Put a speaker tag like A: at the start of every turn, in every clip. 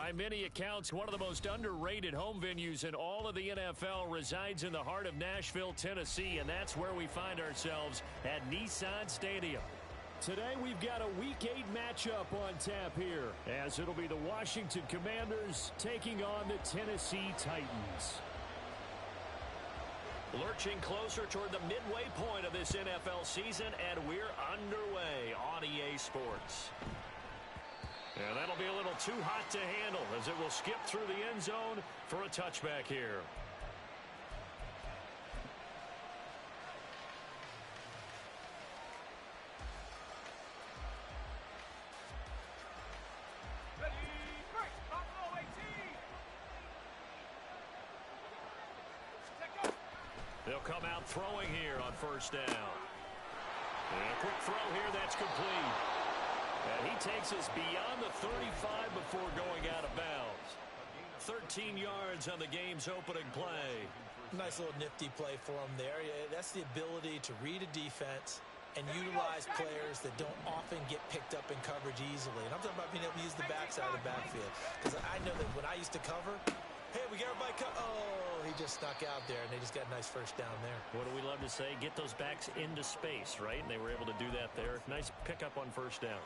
A: By many accounts, one of the most underrated home venues in all of the NFL resides in the heart of Nashville, Tennessee, and that's where we find ourselves at Nissan Stadium. Today we've got a Week 8 matchup on tap here, as it'll be the Washington Commanders taking on the Tennessee Titans. Lurching closer toward the midway point of this NFL season, and we're underway on EA Sports. And that'll be a little too hot to handle as it will skip through the end zone for a touchback here. They'll come out throwing here on first down. And a quick throw here that's complete. And he takes us beyond the 35 before going out of bounds. 13 yards on the game's opening play.
B: Nice little nifty play for him there. That's the ability to read a defense and utilize players that don't often get picked up in coverage easily. And I'm talking about being able to use the backside of the backfield. Because I know that when I used to cover, hey, we got everybody cut. Oh, he just snuck out there, and they just got a nice first down there.
A: What do we love to say? Get those backs into space, right? And they were able to do that there. Nice pickup on first down.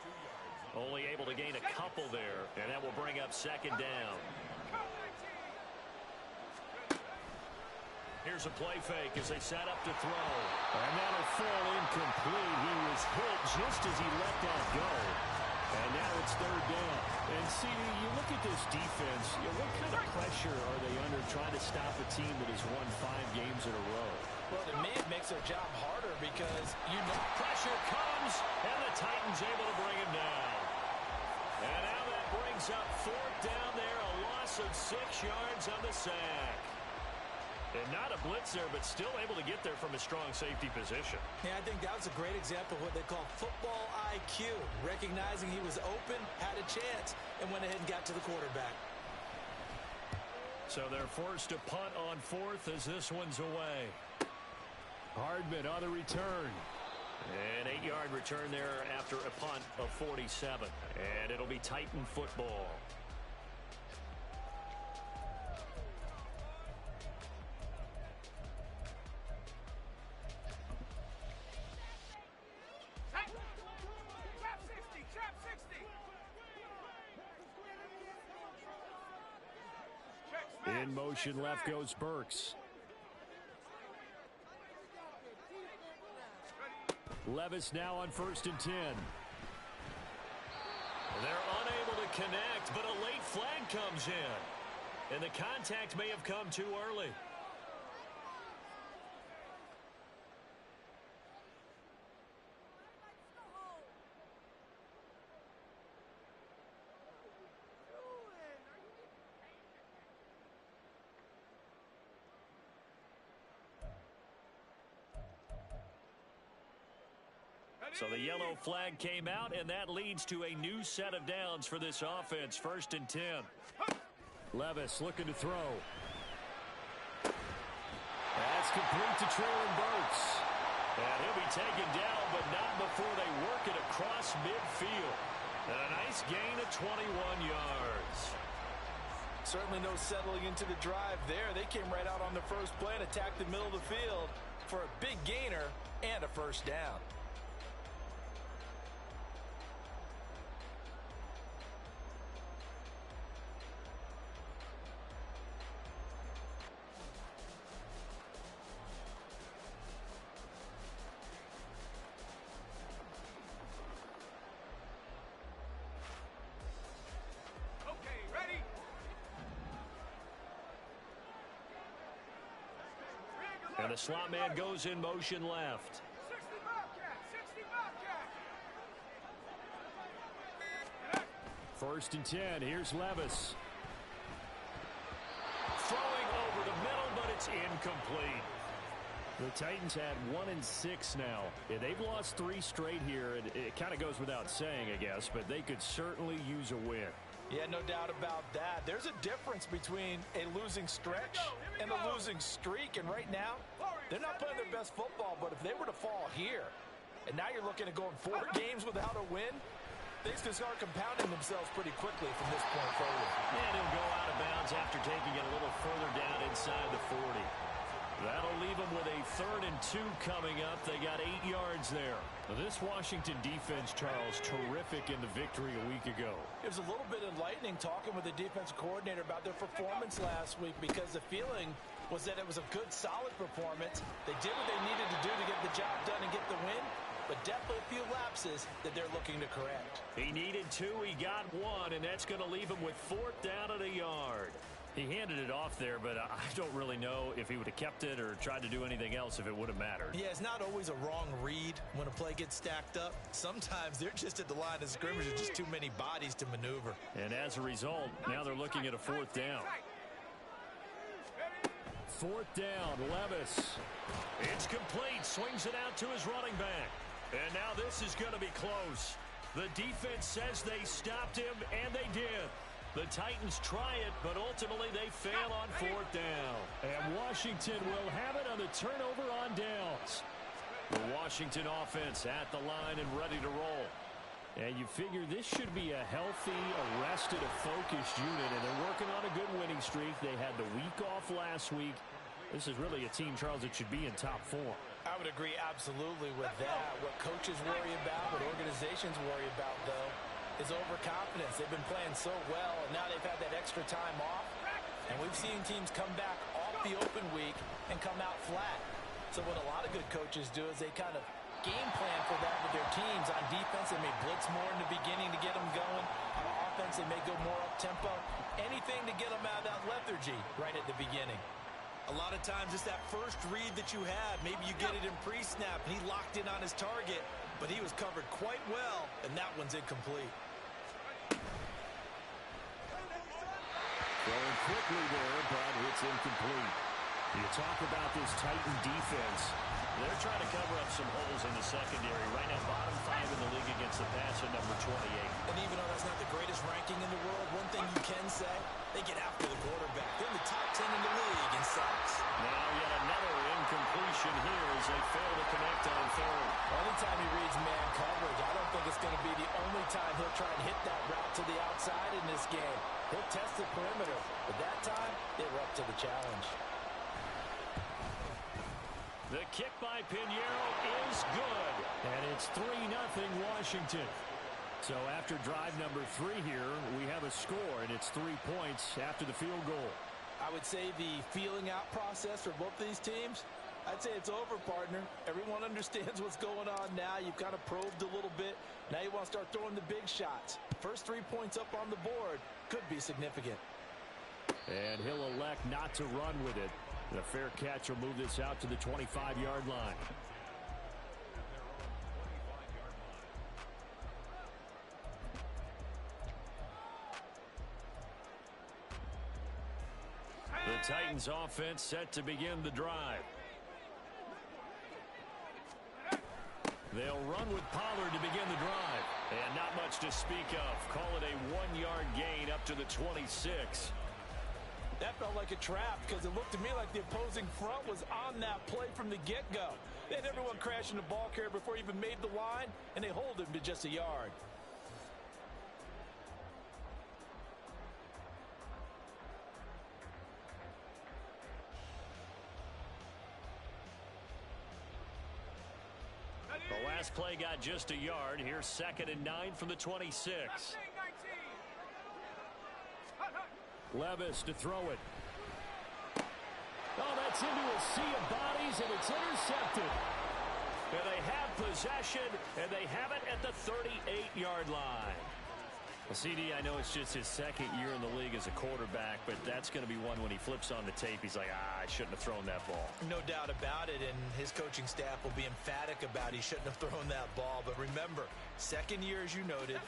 A: Only able to gain a couple there, and that will bring up second down. Here's a play fake as they set up to throw. And that'll fall incomplete. He was hit just as he let that go. And now it's third down. And see, you look at this defense, what kind of pressure are they under trying to stop a team that has won 5 games in a row?
B: Well, to me, it makes their job harder because
A: pressure comes, and the Titans able to bring him down. And now that brings up fourth down there, a loss of 6 yards on the sack. And not a blitz there, but still able to get there from a strong safety position.
B: Yeah, I think that was a great example of what they call football IQ. Recognizing he was open, had a chance, and went ahead and got to the quarterback.
A: So they're forced to punt on fourth as this one's away. Hardman on the return. An 8-yard return there after a punt of 47. And it'll be Titan football. In motion left goes Burks. Levis now on 1st and 10. They're unable to connect, but a late flag comes in. And the contact may have come too early. So the yellow flag came out, and that leads to a new set of downs for this offense. 1st and 10. Levis looking to throw. That's complete to Treylon Burks. And he'll be taken down, but not before they work it across midfield. And a nice gain of 21 yards.
B: Certainly no settling into the drive there. They came right out on the first play and attacked the middle of the field for a big gainer and a first down.
A: And the slot man goes in motion left.
C: 60 Bobcat, 60 Bobcat.
A: 1st and 10. Here's Levis. Throwing over the middle, but it's incomplete. The Titans had 1-6 now. Yeah, they've lost 3 straight here, and it kind of goes without saying, I guess, but they could certainly use a win.
B: Yeah, no doubt about that. There's a difference between a losing stretch and a losing streak. And right now, they're not playing their best football. But if they were to fall here, and now you're looking at going 4 games without a win, things can start compounding themselves pretty quickly from this point forward.
A: And 3rd and 2 coming up. They got 8 yards there. This Washington defense, Charles, terrific in the victory a week ago.
B: It was a little bit enlightening talking with the defensive coordinator about their performance last week, because the feeling was that it was a good, solid performance. They did what they needed to do to get the job done and get the win, but definitely a few lapses that they're looking to correct.
A: He needed 2, he got 1, and that's going to leave him with 4th down at a yard. He handed it off there, but I don't really know if he would have kept it or tried to do anything else if it would have mattered.
B: Yeah, it's not always a wrong read when a play gets stacked up. Sometimes they're just at the line of scrimmage with just too many bodies to maneuver.
A: And as a result, now they're looking at a 4th down. 4th down, Levis. It's complete, swings it out to his running back. And now this is going to be close. The defense says they stopped him, and they did. The Titans try it, but ultimately they fail on 4th down. And Washington will have it on the turnover on downs. The Washington offense at the line and ready to roll. And you figure this should be a healthy, arrested, focused unit, and they're working on a good winning streak. They had the week off last week. This is really a team, Charles, that should be in top form.
B: I would agree absolutely with that. What coaches worry about, what organizations worry about, though, is overconfidence. They've been playing so well, and now they've had that extra time off. And we've seen teams come back off the open week and come out flat. So what a lot of good coaches do is they kind of game plan for that with their teams. On defense, they may blitz more in the beginning to get them going. On offense, they may go more up-tempo. Anything to get them out of that lethargy right at the beginning. A lot of times it's that first read that you have. Maybe you get it in pre-snap, and he locked in on his target, but he was covered quite well, and that one's incomplete.
A: Going quickly there, but it's incomplete. You talk about this Titan defense. They're trying to cover up some holes in the secondary. Right now, bottom 5 in the league against the pass at number 28.
B: And even though that's not the greatest ranking in the world, one thing you can say, they get after the quarterback. They're in the top 10 in the league in sacks.
A: Now yet another incompletion here as they fail to connect on 3rd.
B: Anytime he reads man coverage, I don't think it's going to be the only time he'll try and hit that route to the outside in this game. He'll test the perimeter, but that time, they were up to the challenge.
A: The kick by Pinheiro is good. And it's 3-0 Washington. So after drive number 3 here, we have a score, and it's 3 points after the field goal.
B: I would say the feeling out process for both of these teams, I'd say it's over, partner. Everyone understands what's going on now. You've kind of probed a little bit. Now you want to start throwing the big shots. First 3 points up on the board could be significant.
A: And he'll elect not to run with it. The fair catch will move this out to the 25-yard line. The Titans offense set to begin the drive. They'll run with Pollard to begin the drive. And not much to speak of. Call it a 1-yard gain up to the 26.
B: That felt like a trap because it looked to me like the opposing front was on that play from the get-go. They had everyone crashing the ball carrier before he even made the line, and they hold him to just a yard.
A: The last play got just a yard. Here's 2nd and 9 from the 26. Levis to throw it. Oh, that's into a sea of bodies, and it's intercepted. And they have possession, and they have it at the 38-yard line. Well, CD, I know it's just his 2nd year in the league as a quarterback, but that's going to be one when he flips on the tape. He's like, I shouldn't have thrown that ball.
B: No doubt about it, and his coaching staff will be emphatic about he shouldn't have thrown that ball. But remember, 2nd year, as you noted,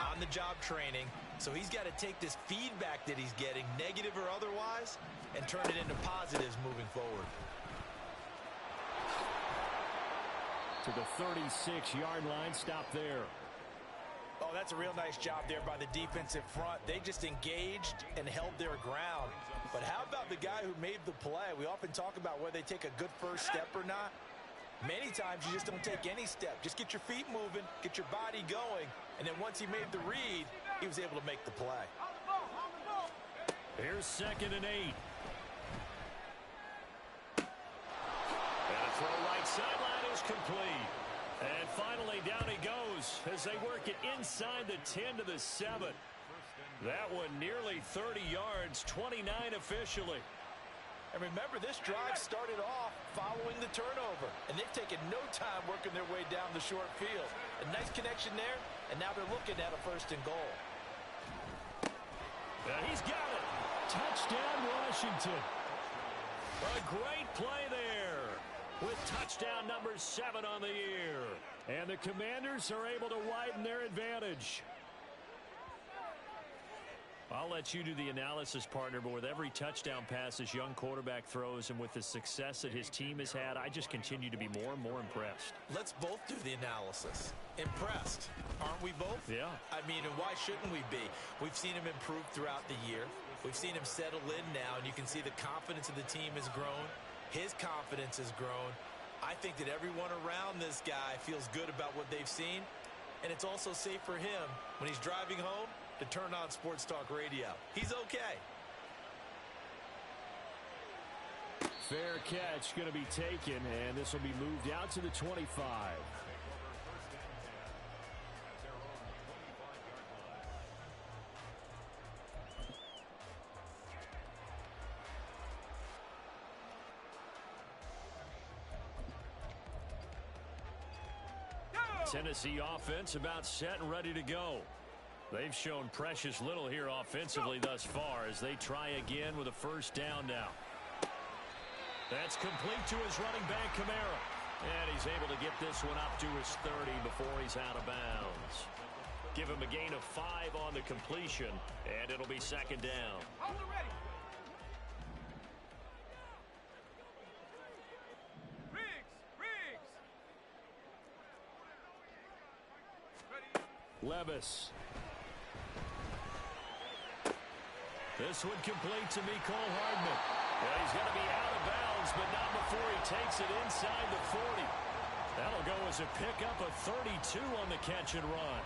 B: on-the-job training. So he's got to take this feedback that he's getting, negative or otherwise, and turn it into positives moving forward.
A: To the 36-yard line, stop there.
B: Oh, that's a real nice job there by the defensive front. They just engaged and held their ground. But how about the guy who made the play? We often talk about whether they take a good first step or not. Many times you just don't take any step. Just get your feet moving, get your body going, and then once he made the read, he was able to make the play.
A: Here's 2nd and 8. And a Throw right sideline is complete. And finally down he goes as they work it inside the 10 to the 7. That one nearly 30 yards, 29 officially.
B: And remember, this drive started off following the turnover, and they've taken no time working their way down the short field. A nice connection there, and now they're looking at a 1st and goal.
A: And he's got it. Touchdown, Washington. A great play there with touchdown number 7 on the year. And the Commanders are able to widen their advantage. I'll let you do the analysis, partner, but with every touchdown pass this young quarterback throws and with the success that his team has had, I just continue to be more and more impressed.
B: Let's both do the analysis. Impressed, aren't we both?
A: Yeah.
B: I mean, and why shouldn't we be? We've seen him improve throughout the year. We've seen him settle in now, and you can see the confidence of the team has grown. His confidence has grown. I think that everyone around this guy feels good about what they've seen, and it's also safe for him when he's driving home to turn on Sports Talk Radio. He's okay.
A: Fair catch going to be taken, and this will be moved out to the 25. Tennessee offense about set and ready to go. They've shown precious little here offensively thus far as they try again with a 1st down now. That's complete to his running back, Kamara. And he's able to get this one up to his 30 before he's out of bounds. Give him a gain of 5 on the completion, and it'll be 2nd down.
C: Hold it ready. Riggs. Ready.
A: Levis. This one complete to Mecole Hardman. Well, he's going to be out of bounds, but not before he takes it inside the 40. That'll go as a pickup of 32 on the catch and run.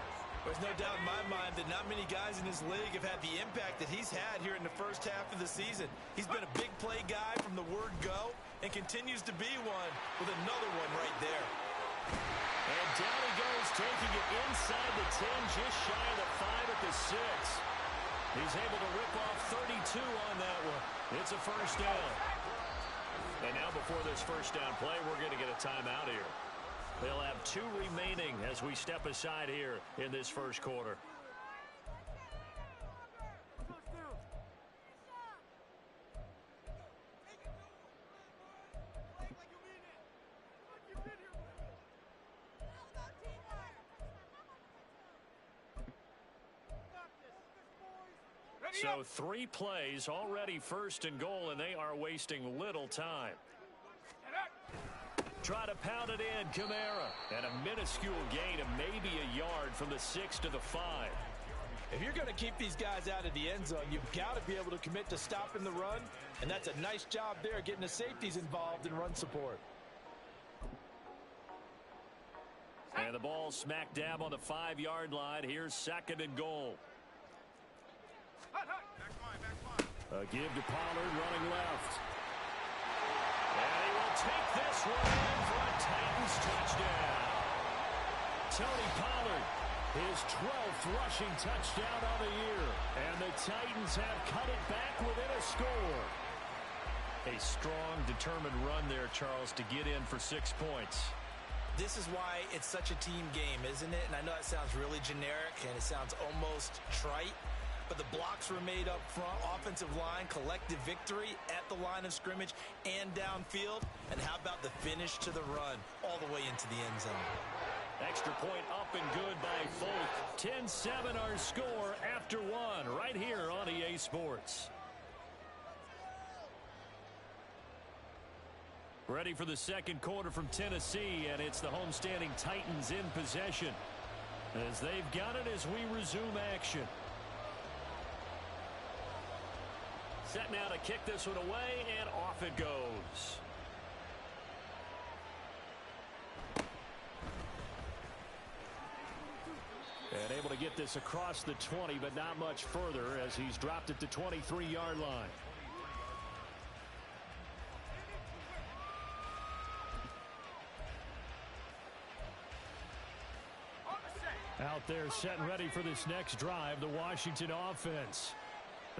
B: There's no doubt in my mind that not many guys in this league have had the impact that he's had here in the 1st half of the season. He's been a big play guy from the word go and continues to be one with another one right there.
A: And down he goes, taking it inside the 10, just shy of the 5 at the 6. He's able to rip off 32 on that one. It's a 1st down. And now before this 1st down play, we're going to get a timeout here. They'll have 2 remaining as we step aside here in this 1st quarter. So 3 plays already 1st and goal, and they are wasting little time. Try to pound it in, Kamara. And a minuscule gain of maybe a yard from the 6 to the 5.
B: If you're going to keep these guys out of the end zone, you've got to be able to commit to stopping the run, and that's a nice job there getting the safeties involved in run support.
A: And the ball smack dab on the 5-yard line. Here's 2nd and goal. A give to Pollard running left. And he will take this one in for a Titans touchdown. Tony Pollard, his 12th rushing touchdown on the year. And the Titans have cut it back within a score. A strong, determined run there, Charles, to get in for 6 points.
B: This is why it's such a team game, isn't it? And I know that sounds really generic and it sounds almost trite. But the blocks were made up front, offensive line, collective victory at the line of scrimmage and downfield. And how about the finish to the run all the way into the end zone?
A: Extra point up and good by Folk. 10-7 our score after 1 right here on EA Sports. Ready for the 2nd quarter from Tennessee, and it's the homestanding Titans in possession as they've got it as we resume action. Set now to kick this one away, and off it goes. And able to get this across the 20, but not much further as he's dropped it to 23-yard line. out there setting ready for this next drive, the Washington offense.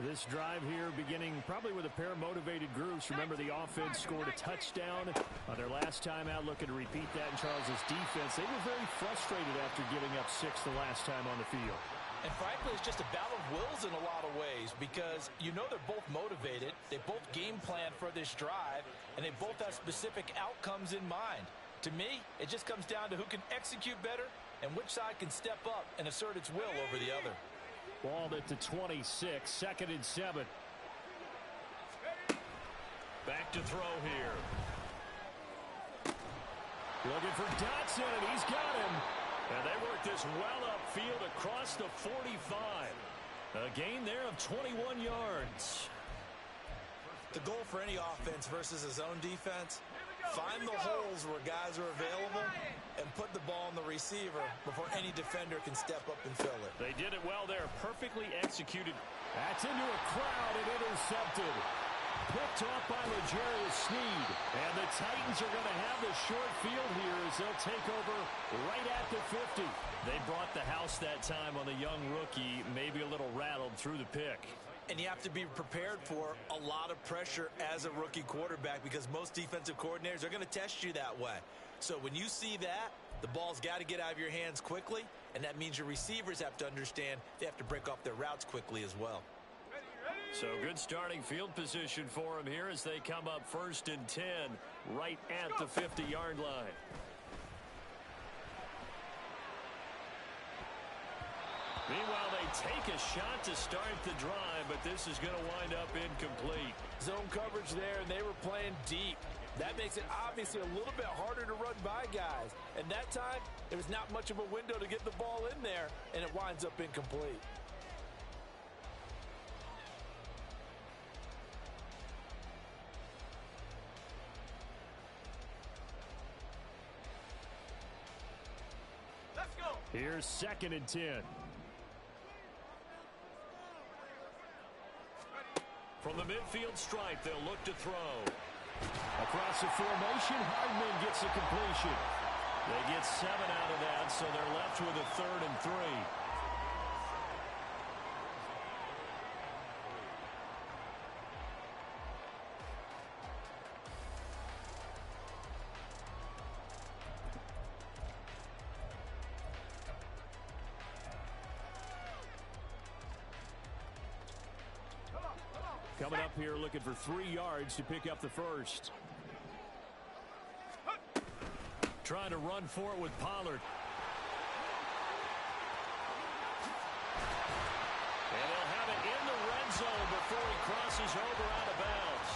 A: This drive here beginning probably with a pair of motivated groups. Remember, the offense scored a touchdown on their last time out, looking to repeat that in Charles' defense. They were very frustrated after giving up 6 the last time on the field.
B: And frankly, it's just a battle of wills in a lot of ways because you know they're both motivated, they both game plan for this drive, and they both have specific outcomes in mind. To me, it just comes down to who can execute better and which side can step up and assert its will over the other.
A: Ball at the 26, 2nd and 7. Back to throw here. Looking for Dotson, and he's got him. And they work this well upfield across the 45. A gain there of 21 yards.
B: The goal for any offense versus a zone defense, find the holes where guys are available and put the ball on the receiver before any defender can step up and fill it.
A: They did it well there. Perfectly executed. That's into a crowd and intercepted. Picked off by L'Jarius Sneed. And the Titans are going to have the short field here as they'll take over right at the 50. They brought the house that time on the young rookie, maybe a little rattled through the pick.
B: And you have to be prepared for a lot of pressure as a rookie quarterback because most defensive coordinators are going to test you that way. So when you see that, the ball's got to get out of your hands quickly, and that means your receivers have to understand they have to break off their routes quickly as well.
A: So good starting field position for them here as they come up 1st and 10 right at the 50-yard line. Meanwhile, they take a shot to start the drive, but this is going to wind up incomplete.
B: Zone coverage there, and they were playing deep. That makes it obviously a little bit harder to run by guys. And that time, there was not much of a window to get the ball in there, and it winds up incomplete.
C: Let's go.
A: Here's 2nd and 10. From the midfield stripe, they'll look to throw. Across the formation, Hardman gets a completion. They get 7 out of that, so they're left with a 3rd and 3. Coming up here looking for 3 yards to pick up the first. Trying to run for it with Pollard. And he'll have it in the red zone before he crosses over out of bounds.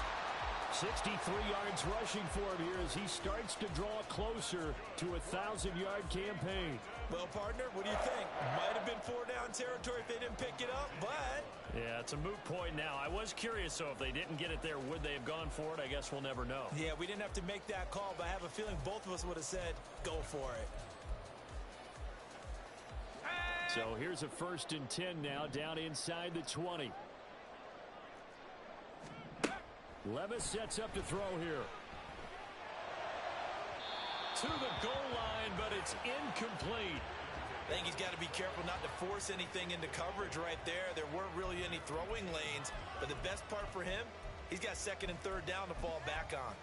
A: 63 yards rushing for him here as he starts to draw closer to a 1,000-yard campaign.
B: Well, partner, what do you think? Might have been 4-down territory if they didn't pick it up, but...
A: Yeah, it's a moot point now. I was curious, so if they didn't get it there, would they have gone for it? I guess we'll never know.
B: Yeah, we didn't have to make that call, but I have a feeling both of us would have said, go for it.
A: So here's a 1st and 10 now, down inside the 20. Levis sets up to throw here. To the goal line, but it's incomplete.
B: I think he's got to be careful not to force anything into coverage right there. There weren't really any throwing lanes, but the best part for him, he's got 2nd and 3rd down to fall back on.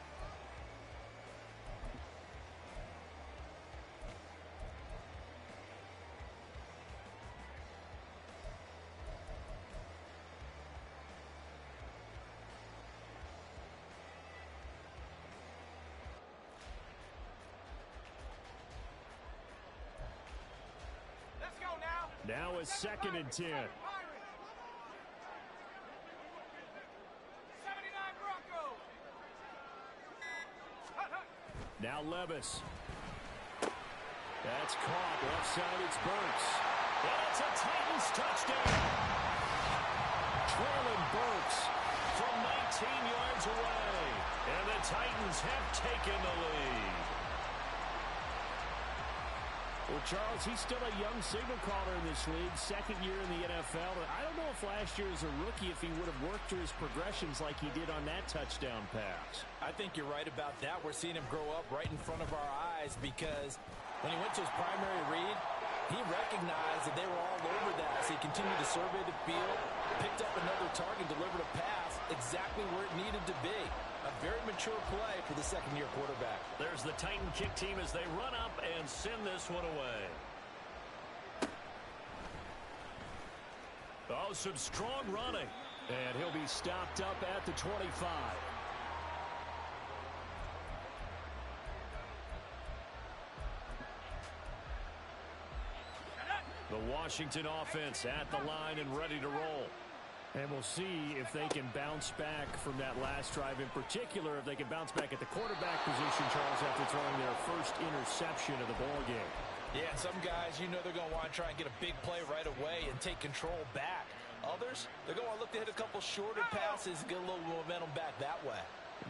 A: Now a 2nd and 10.
C: 79 Broncos.
A: Now Levis. That's caught. Left side, it's Burks. And it's a Titans touchdown. Traylon Burks from 19 yards away. And the Titans have taken the lead. Well, Charles, he's still a young signal caller in this league, 2nd year in the NFL. I don't know if last year as a rookie, if he would have worked through his progressions like he did on that touchdown pass.
B: I think you're right about that. We're seeing him grow up right in front of our eyes because when he went to his primary read, He recognized that they were all over that, so he continued to survey the field, picked up another target, delivered a pass exactly where it needed to be. A very mature play for the second-year quarterback.
A: There's the Titan kick team as they run up and send this one away. Oh, some strong running. And he'll be stopped up at the 25. The Washington offense at the line and ready to roll. And we'll see if they can bounce back from that last drive. In particular, if they can bounce back at the quarterback position, Charles, after throwing their first interception of the ballgame.
B: Yeah, some guys, you know they're going to want to try and get a big play right away and take control back. Others, they're going to look to hit a couple shorter passes and get a little momentum back that way.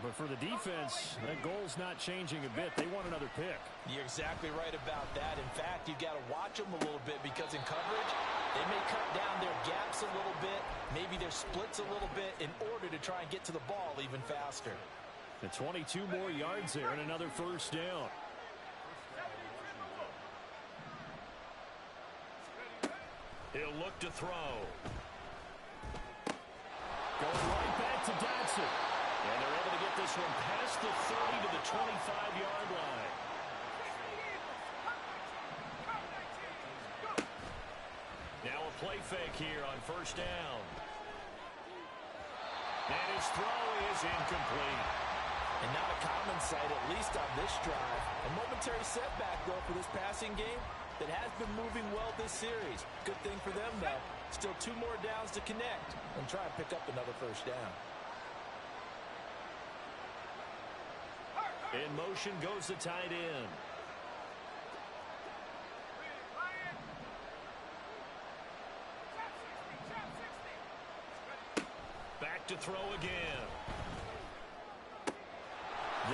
A: But for the defense, that goal's not changing a bit. They want another pick.
B: You're exactly right about that. In fact, you've got to watch them a little bit because in coverage, they may cut down their gaps a little bit, maybe their splits a little bit in order to try and get to the ball even faster.
A: And 22 more yards there and another first down. He'll look to throw. Goes right back to Dotson. And they're able to get this one past the 30 to the 25-yard line. Now a play fake here on first down. And his throw is incomplete.
B: And not a common sight, at least on this drive. A momentary setback, though, for this passing game that has been moving well this series. Good thing for them, though. Still 2 more downs to connect and try and pick up another first down.
A: In motion goes the tight end. Back to throw again.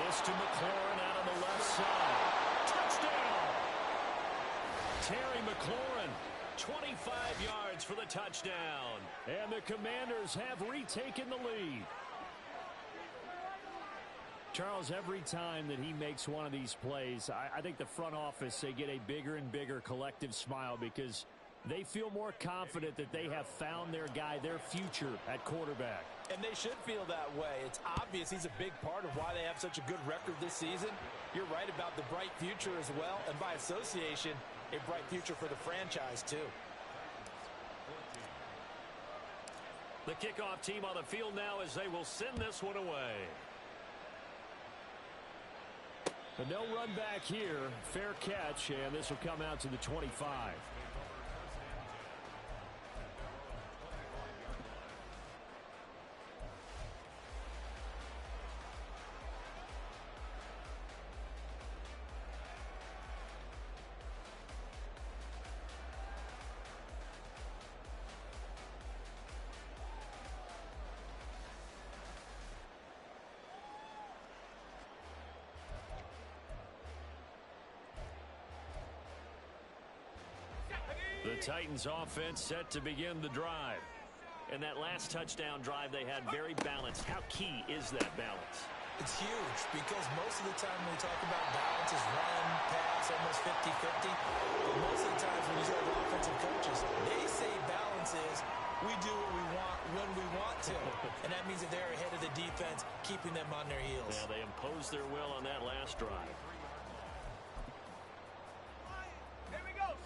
A: This to McLaurin out on the left side. Touchdown! Terry McLaurin, 25 yards for the touchdown. And the Commanders have retaken the lead. Charles, every time that he makes one of these plays, I think the front office, they get a bigger and bigger collective smile because they feel more confident that they have found their guy, their future at quarterback.
B: And they should feel that way. It's obvious he's a big part of why they have such a good record this season. You're right about the bright future as well, and by association, a bright future for the franchise too.
A: The kickoff team on the field now as they will send this one away. But no run back here. Fair catch, and this will come out to the 25. The Titans offense set to begin the drive. And that last touchdown drive they had very balanced. How key is that balance?
B: It's huge because most of the time when we talk about balance is run, pass, almost 50-50. But most of the times when you talk about offensive coaches, they say balance is we do what we want when we want to. And that means that they're ahead of the defense, keeping them on their heels.
A: Yeah, they imposed their will on that last drive.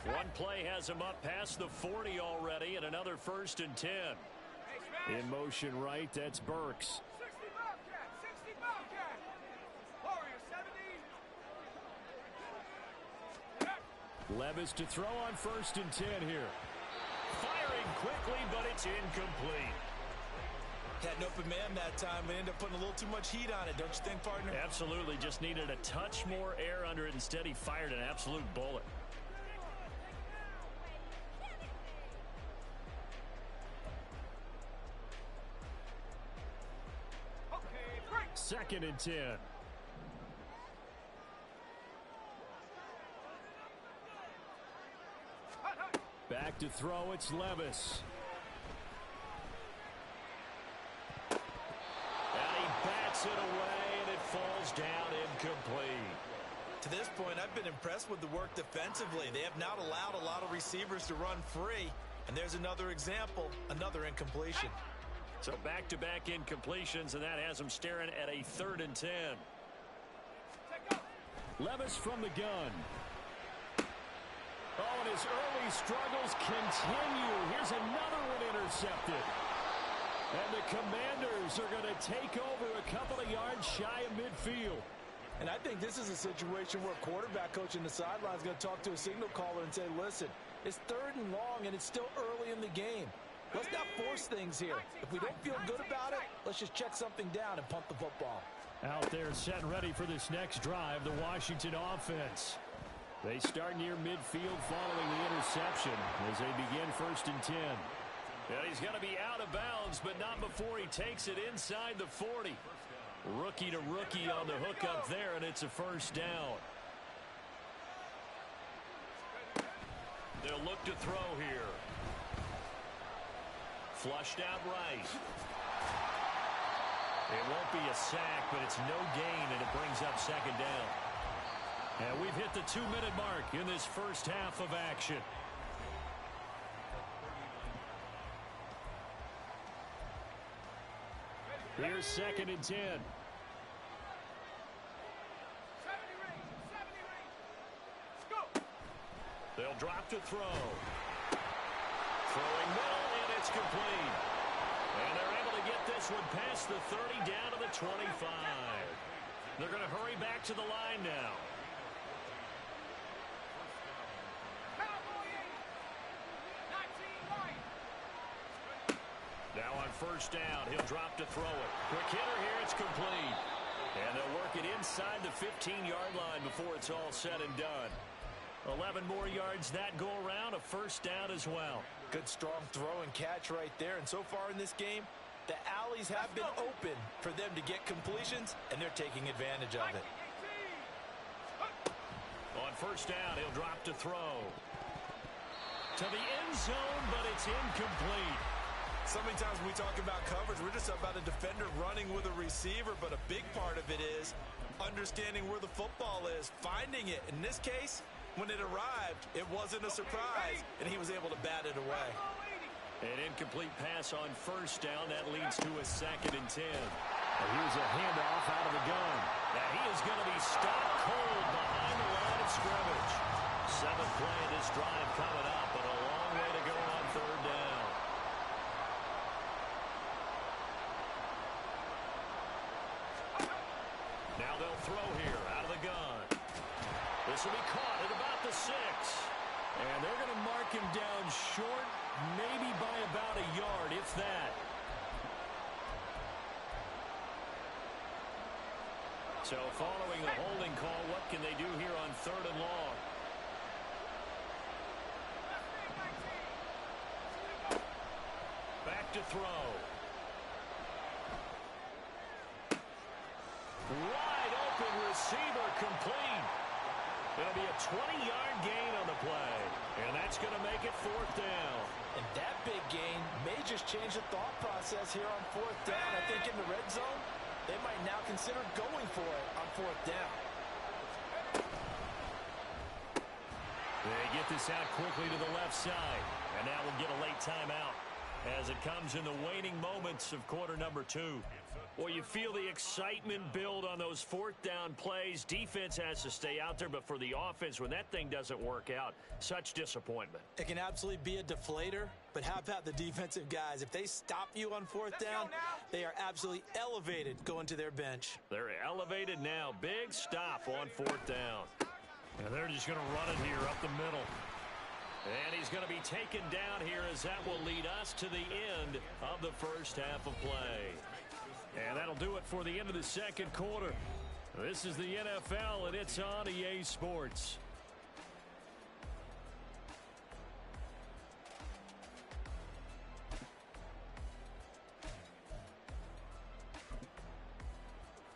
A: One play has him up past the 40 already, and another 1st and 10. In motion right, that's Burks.
C: 60 Bobcat, 60 Bobcat. Warrior 70.
A: Levis to throw on 1st and 10 here. Firing quickly, but it's incomplete.
B: Had an open man that time, but ended up putting a little too much heat on it, don't you think, partner?
A: Absolutely, just needed a touch more air under it. Instead, he fired an absolute bullet. Second and 10. Back to throw, it's Levis. And he bats it away, and it falls down incomplete.
B: To this point, I've been impressed with the work defensively. They have not allowed a lot of receivers to run free. And there's another example, another incompletion.
A: So back-to-back incompletions, and that has them staring at a 3rd and 10. Levis from the gun. Oh, and his early struggles continue. Here's another one intercepted. And the Commanders are going to take over a couple of yards shy of midfield.
B: And I think this is a situation where a quarterback coach in the sideline is going to talk to a signal caller and say, listen, it's 3rd and long and it's still early in the game. Let's not force things here. If we don't feel good about it, let's just check something down and pump the football.
A: Out there set and ready for this next drive, the Washington offense. They start near midfield following the interception as they begin 1st and 10. And he's going to be out of bounds, but not before he takes it inside the 40. Rookie to rookie on the hook up there, and it's a 1st down. They'll look to throw here. Flushed out right. It won't be a sack, but it's no gain, and it brings up 2nd down. And we've hit the 2-minute mark in this first half of action. Here's 2nd and 10. They'll drop to throw. Throwing middle, and it's complete. And they're able to get this one past the 30 down to the 25. They're going to hurry back to the line now. Now on 1st down, he'll drop to throw it. Quick hitter here, it's complete. And they'll work it inside the 15-yard line before it's all said and done. 11 more yards that go around, a 1st down as well.
B: Good strong throw and catch right there. And so far in this game, the alleys have been open for them to get completions, and they're taking advantage of it.
A: On 1st down, he'll drop to throw. To the end zone, but it's incomplete.
B: So many times when we talk about coverage, we're just about a defender running with a receiver, but a big part of it is understanding where the football is, finding it. In this case, when it arrived, it wasn't a surprise, and he was able to bat it away.
A: An incomplete pass on 1st down. That leads to a 2nd and 10. And here's a handoff out of the gun. Now he is going to be stopped cold behind the line of scrimmage. 7th play of this drive coming up, and a long way to go on 3rd down. Now they'll throw here out of the gun. This will be caught at about the 6. And they're going to mark him down short, maybe by about a yard, if that. So following the holding call, what can they do here on 3rd and long? Back to throw. Wide open receiver, complete. It'll be a 20-yard gain on the play, and that's going to make it 4th down.
B: And that big gain may just change the thought process here on 4th down. I think in the red zone, they might now consider going for it on 4th down.
A: They get this out quickly to the left side, and now we'll get a late timeout as it comes in the waning moments of quarter number 2. Well, you feel the excitement build on those 4th down plays. Defense has to stay out there, but for the offense, when that thing doesn't work out, such disappointment.
B: It can absolutely be a deflator, but how about the defensive guys? If they stop you on 4th down, they are absolutely elevated going to their bench.
A: They're elevated now. Big stop on 4th down. And they're just going to run it here up the middle. And he's going to be taken down here as that will lead us to the end of the first half of play. And that'll do it for the end of the 2nd quarter. This is the NFL, and it's on EA Sports.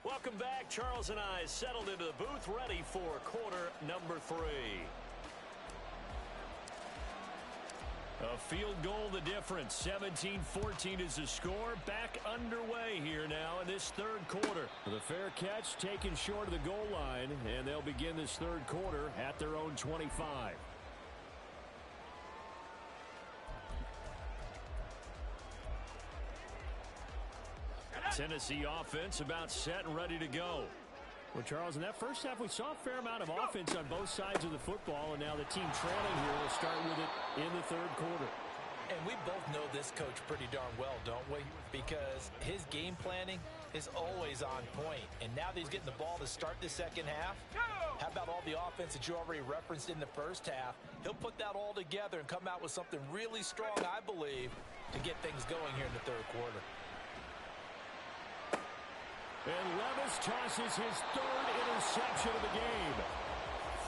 A: Welcome back. Charles and I settled into the booth, ready for quarter number 3. A field goal the difference. 17-14 is the score. Back underway here now in this third quarter. The fair catch taken short of the goal line, and they'll begin this third quarter at their own 25. Tennessee offense about set and ready to go. Well, Charles, in that first half, we saw a fair amount of offense on both sides of the football, and now the team trailing here will start with it in the third quarter.
B: And we both know this coach pretty darn well, don't we? Because his game planning is always on point. And now that he's getting the ball to start the second half, how about all the offense that you already referenced in the first half? He'll put that all together and come out with something really strong, I believe, to get things going here in the third quarter.
A: And Levis tosses his third interception of the game.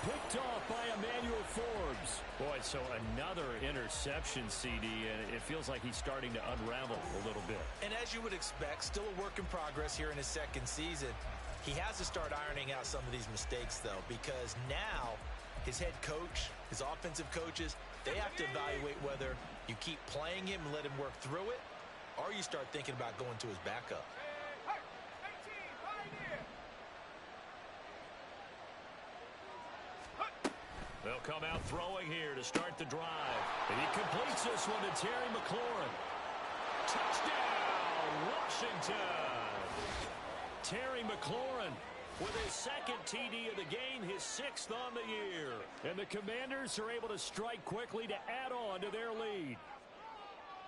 A: Picked off by Emmanuel Forbes. Boy, so another interception, CD, and it feels like he's starting to unravel a little bit.
B: And as you would expect, still a work in progress here in his second season. He has to start ironing out some of these mistakes, though, because now his head coach, his offensive coaches, they have to evaluate whether you keep playing him and let him work through it, or you start thinking about going to his backup.
A: They'll come out throwing here to start the drive. And he completes this one to Terry McLaurin. Touchdown, Washington! Terry McLaurin with his second TD of the game, his sixth on the year. And the Commanders are able to strike quickly to add on to their lead.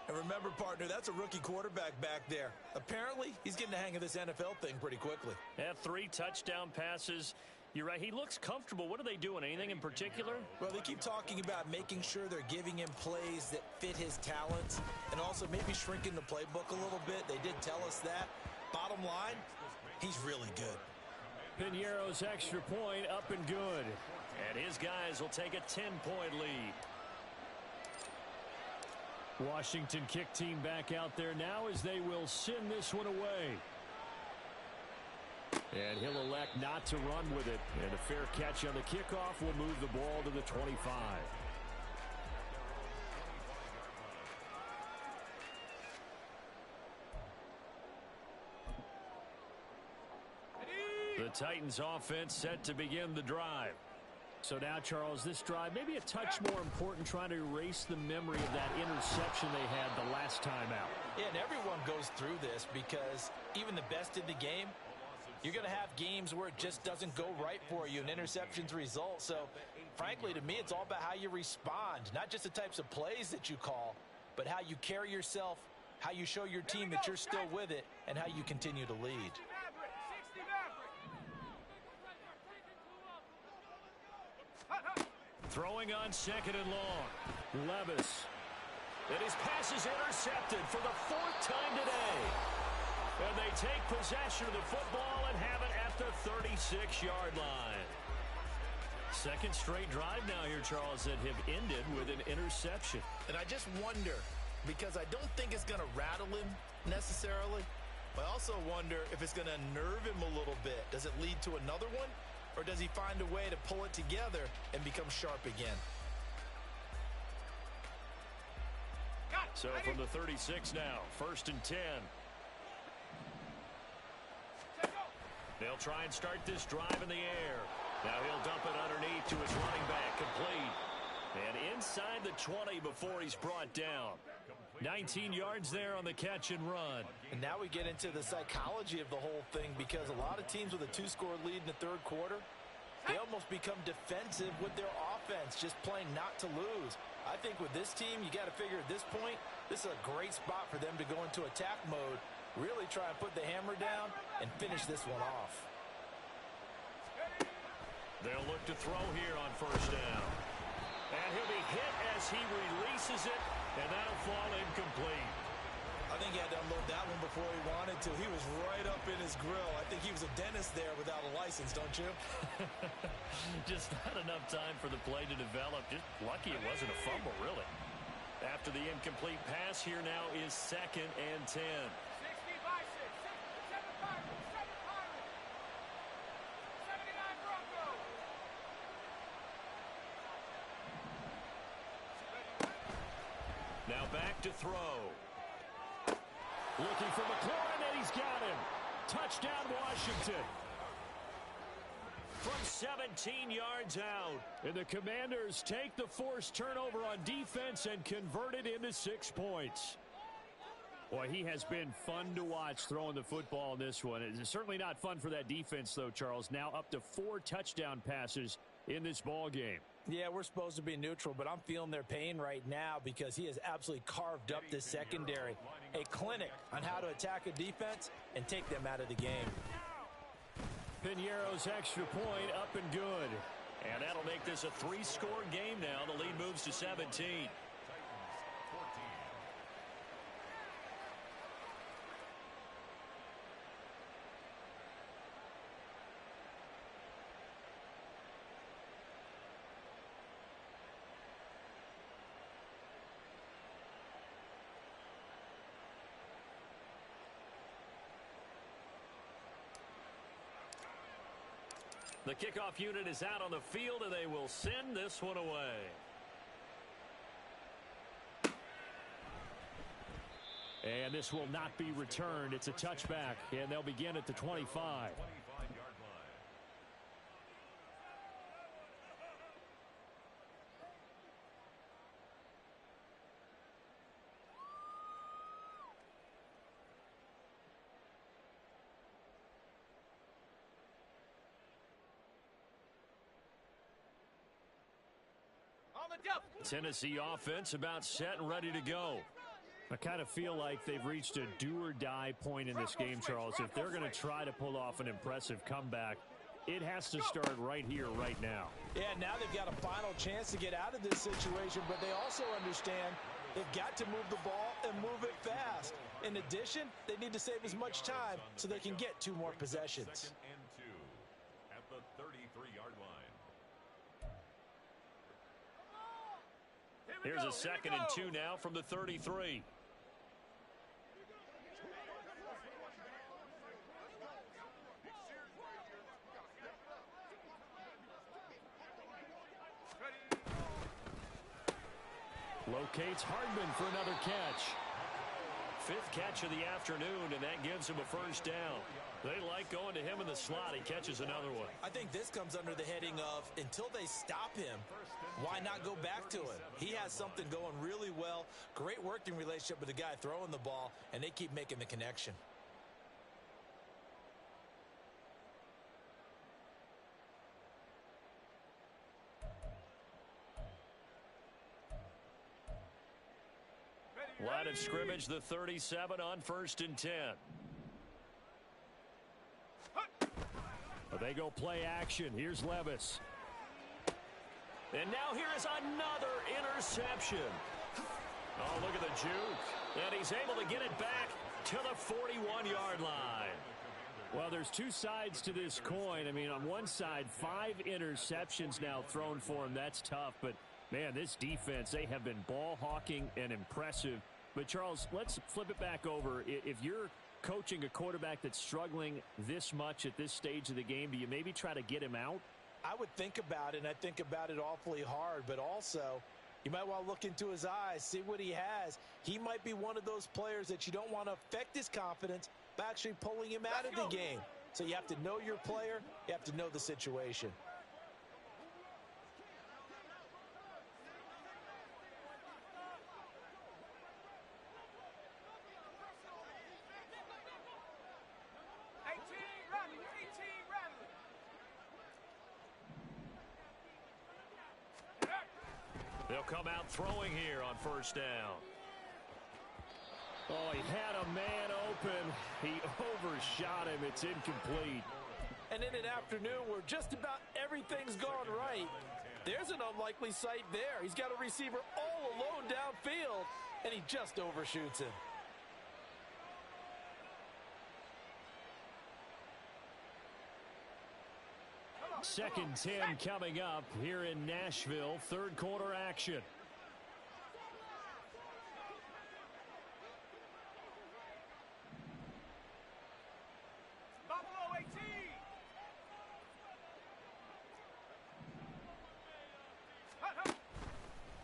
B: And remember, partner, that's a rookie quarterback back there. Apparently, he's getting the hang of this NFL thing pretty quickly.
A: Had 3 touchdown passes. You're right. He looks comfortable. What are they doing? Anything in particular?
B: Well, they keep talking about making sure they're giving him plays that fit his talents and also maybe shrinking the playbook a little bit. They did tell us that. Bottom line, he's really good.
A: Piñeiro's extra point up and good. And his guys will take a 10-point lead. Washington kick team back out there now as they will send this one away. And he'll elect not to run with it. And a fair catch on the kickoff will move the ball to the 25. The Titans offense set to begin the drive. So now, Charles, this drive maybe a touch more important, trying to erase the memory of that interception they had the last time out.
B: Yeah, and everyone goes through this because even the best in the game, you're going to have games where it just doesn't go right for you and interceptions result. So, frankly, to me, it's all about how you respond, not just the types of plays that you call, but how you carry yourself, how you show your team that you're still with it, and how you continue to lead.
A: Throwing on second and long. Levis. And his pass is intercepted for the 4th time today. And they take possession of the football and have it at the 36-yard line. Second straight drive now here, Charles, that have ended with an interception.
B: And I just wonder, because I don't think it's going to rattle him necessarily, but I also wonder if it's going to nerve him a little bit. Does it lead to another one? Or does he find a way to pull it together and become sharp again?
A: So from the 36 now, 1st and 10. They'll try and start this drive in the air. Now he'll dump it underneath to his running back, complete. And inside the 20 before he's brought down. 19 yards there on the catch and run.
B: And now we get into the psychology of the whole thing, because a lot of teams with a 2-score lead in the third quarter, they almost become defensive with their offense, just playing not to lose. I think with this team, you got to figure at this point, this is a great spot for them to go into attack mode, really try and put the hammer down and finish this one off.
A: They'll look to throw here on 1st down. And he'll be hit as he releases it, and that'll fall incomplete.
B: I think he had to unload that one before he wanted to. He was right up in his grill. I think he was a dentist there without a license, don't you?
A: Just not enough time for the play to develop. Just lucky it wasn't a fumble, really. After the incomplete pass, here now is 2nd and 10.
C: 60 by 6, 7 Pirates, 7 Pirates, 79 Broncos.
A: Now back to throw. Looking for McLaurin, and he's got him. Touchdown, Washington. From 17 yards out. And the Commanders take the forced turnover on defense and convert it into 6 points. Boy, he has been fun to watch throwing the football in this one. It's certainly not fun for that defense, though, Charles. Now up to 4 touchdown passes in this ball game.
B: Yeah, we're supposed to be neutral, but I'm feeling their pain right now because he has absolutely carved up this secondary. A clinic on how to attack a defense and take them out of the game.
A: Piñeiro's extra point up and good. And that'll make this a 3-score game now. The lead moves to 17. The kickoff unit is out on the field, and they will send this one away. And this will not be returned. It's a touchback, and they'll begin at the 25. Tennessee offense about set and ready to go. I kind of feel like they've reached a do-or-die point in this game, Charles. If they're going to try to pull off an impressive comeback, it has to start right here, right now.
B: Yeah, now they've got a final chance to get out of this situation, but they also understand they've got to move the ball and move it fast. In addition, they need to save as much time so they can get 2 more possessions.
D: Second and 2 at the 33-yard line.
A: Here's a second and 2 now from the 33. Locates Hardman for another catch. 5th catch of the afternoon, and that gives him a first down. They like going to him in the slot. He catches another one.
B: I think this comes under the heading of, until they stop him, why not go back to him? He has something going really well. Great working relationship with the guy throwing the ball, and they keep making the connection.
A: Line of scrimmage, the 37 on 1st and 10. They go play action. Here's Levis. And now here is another interception. Oh, look at the juke. And he's able to get it back to the 41-yard line. Well, there's 2 sides to this coin. I mean, on one side, 5 interceptions now thrown for him. That's tough. But, man, this defense, they have been ball hawking and impressive. But, Charles, let's flip it back over. If you're coaching a quarterback that's struggling this much at this stage of the game, do you maybe try to get him out?
B: I would think about it, and I think about it awfully hard. But also, you might want to look into his eyes, see what he has. He might be one of those players that you don't want to affect his confidence by actually pulling him out of the game. So you have to know your player. You have to know the situation.
A: They'll come out throwing here on 1st down. Oh, he had a man open. He overshot him. It's incomplete.
B: And in an afternoon where just about everything's gone right, there's an unlikely sight there. He's got a receiver all alone downfield, and he just overshoots him.
A: Second 10 coming up here in Nashville. 3rd quarter action.
C: Buffalo 18.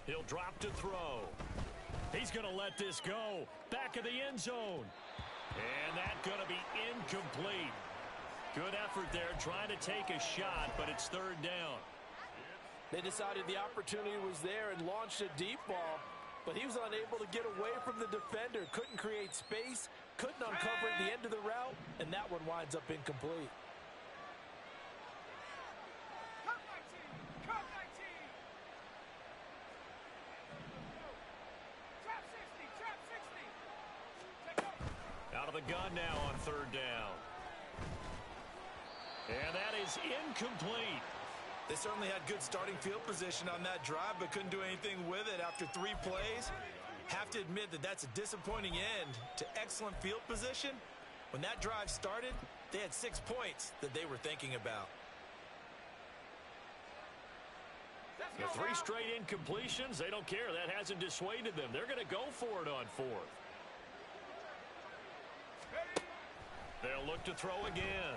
A: He'll drop to throw. He's going to let this go. Back of the end zone. And that's going to be incomplete. Good effort there trying to take a shot, but it's third down.
B: They decided the opportunity was there and launched a deep ball, but he was unable to get away from the defender. Couldn't create space, couldn't uncover at the end of the route, and that one winds up incomplete.
C: Cut 19! Cut 19! Trap 60! Trap 60! Take over!
A: Out of the gun now on third down. And that is incomplete.
B: They certainly had good starting field position on that drive, but couldn't do anything with it after 3 plays. Have to admit that that's a disappointing end to excellent field position. When that drive started, they had 6 points that they were thinking about.
A: The 3 straight incompletions, they don't care. That hasn't dissuaded them. They're going to go for it on 4th. They'll look to throw again.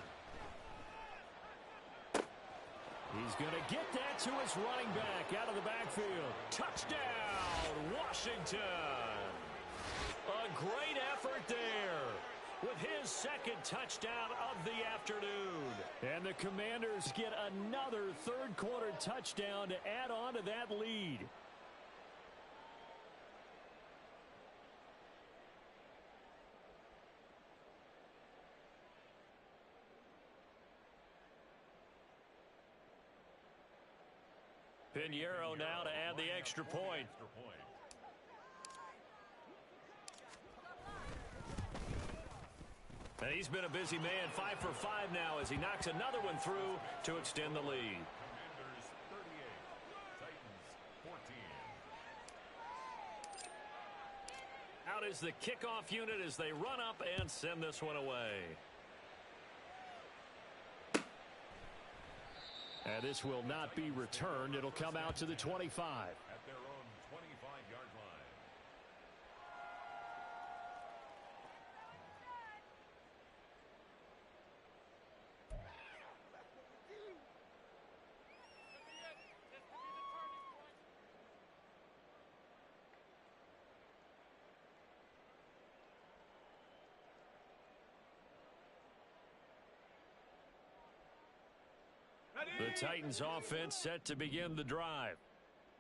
A: He's going to get that to his running back out of the backfield. Touchdown, Washington. A great effort there with his second touchdown of the afternoon. And the Commanders get another third-quarter touchdown to add on to that lead. Pinheiro now to add the extra point. And he's been a busy man, 5 for 5 now as he knocks another one through to extend the lead.
D: Commanders 38, Titans 14.
A: Out is the kickoff unit as they run up and send this one away. And this will not be returned. It'll come out to the 25.
D: At their own 25-yard line.
A: The Titans offense set to begin the drive.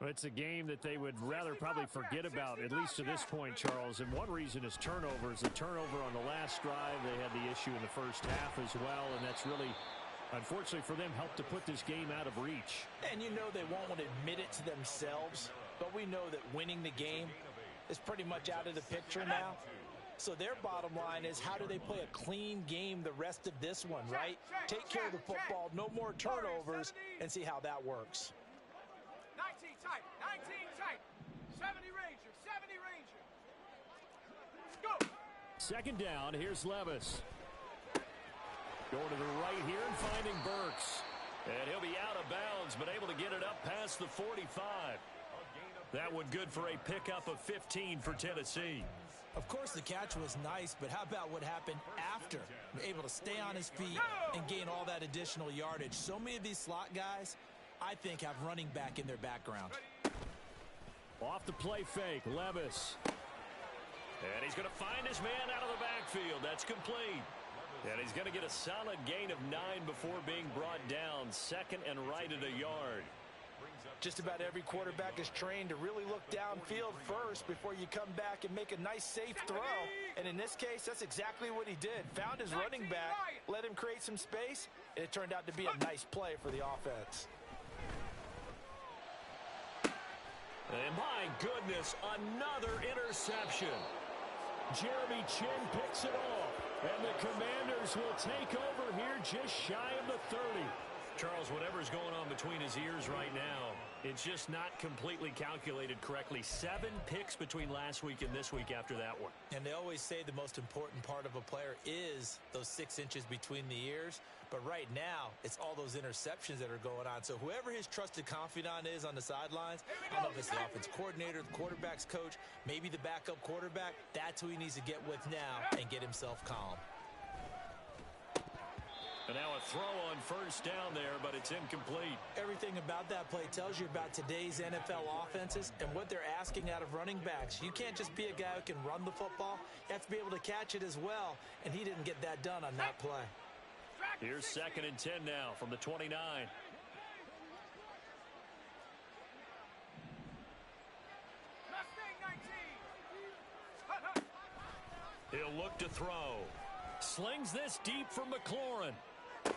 A: It's a game that they would rather probably forget about, at least to this point, Charles. And one reason is turnovers. The turnover on the last drive, they had the issue in the first half as well, and that's really, unfortunately for them, helped to put this game out of reach.
B: And you know they won't admit it to themselves, but we know that winning the game is pretty much out of the picture now. So their bottom line is, how do they play a clean game the rest of this one, right? Take care of the football, no more turnovers, and see how that works.
C: 19 tight, 19 tight. 70 Ranger, 70 Ranger. Go.
A: Second down, here's Levis. Going to the right here and finding Burks. And he'll be out of bounds, but able to get it up past the 45. That one good for a pickup of 15 for Tennessee.
B: Of course, the catch was nice, but how about what happened after? Able to stay on his feet and gain all that additional yardage. So many of these slot guys, I think, have running back in their background.
A: Off the play fake, Levis. And he's going to find his man out of the backfield. That's complete. And he's going to get a solid gain of 9 before being brought down. Second and right at a yard.
B: Just about every quarterback is trained to really look downfield first before you come back and make a nice, safe throw. And in this case, that's exactly what he did. Found his running back, let him create some space, and it turned out to be a nice play for the offense.
A: And my goodness, another interception. Jeremy Chinn picks it off. And the Commanders will take over here just shy of the 30. Charles, whatever's going on between his ears right now, it's just not completely calculated correctly. 7 picks between last week and this week after that one.
B: And they always say the most important part of a player is those 6 inches between the ears. But right now, it's all those interceptions that are going on. So whoever his trusted confidant is on the sidelines, I don't know if it's the offense coordinator, the quarterback's coach, maybe the backup quarterback, that's who he needs to get with now and get himself calm.
A: And now a throw on first down there, but it's incomplete.
B: Everything about that play tells you about today's NFL offenses and what they're asking out of running backs. You can't just be a guy who can run the football. You have to be able to catch it as well, and he didn't get that done on that play.
A: Here's 2nd and 10 now from the 29. He'll look to throw. Slings this deep for McLaurin. And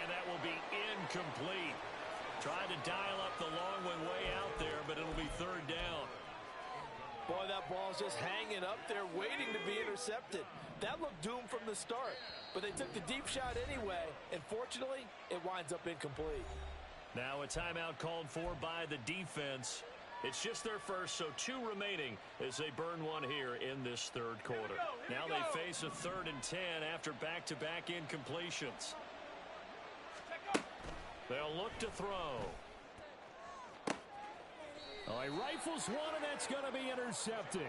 A: that will be incomplete. Tried to dial up the long one way out there, but it'll be 3rd down.
E: Boy, that ball's just hanging up there waiting to be intercepted. That looked doomed from the start, but they took the deep shot anyway, and fortunately, it winds up incomplete.
A: Now a timeout called for by the defense. It's just their first, so 2 remaining as they burn one here in this 3rd quarter. Now they face a 3rd and 10 after back-to-back incompletions. They'll look to throw. Oh, he rifles one, and that's going to be intercepted.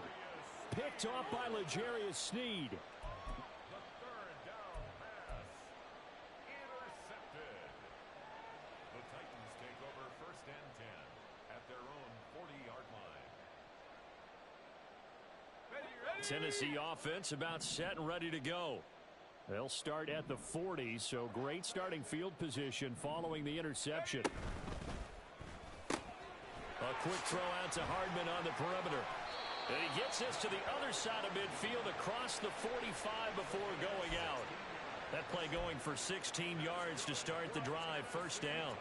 A: Picked off by L'Jarius Sneed.
D: The 3rd down pass. Intercepted. The Titans take over 1st and 10 at their own 40-yard line.
A: Tennessee offense about set and ready to go. They'll start at the 40, so great starting field position following the interception. A quick throw out to Hardman on the perimeter. And he gets this to the other side of midfield across the 45 before going out. That play going for 16 yards to start the drive. 1st down.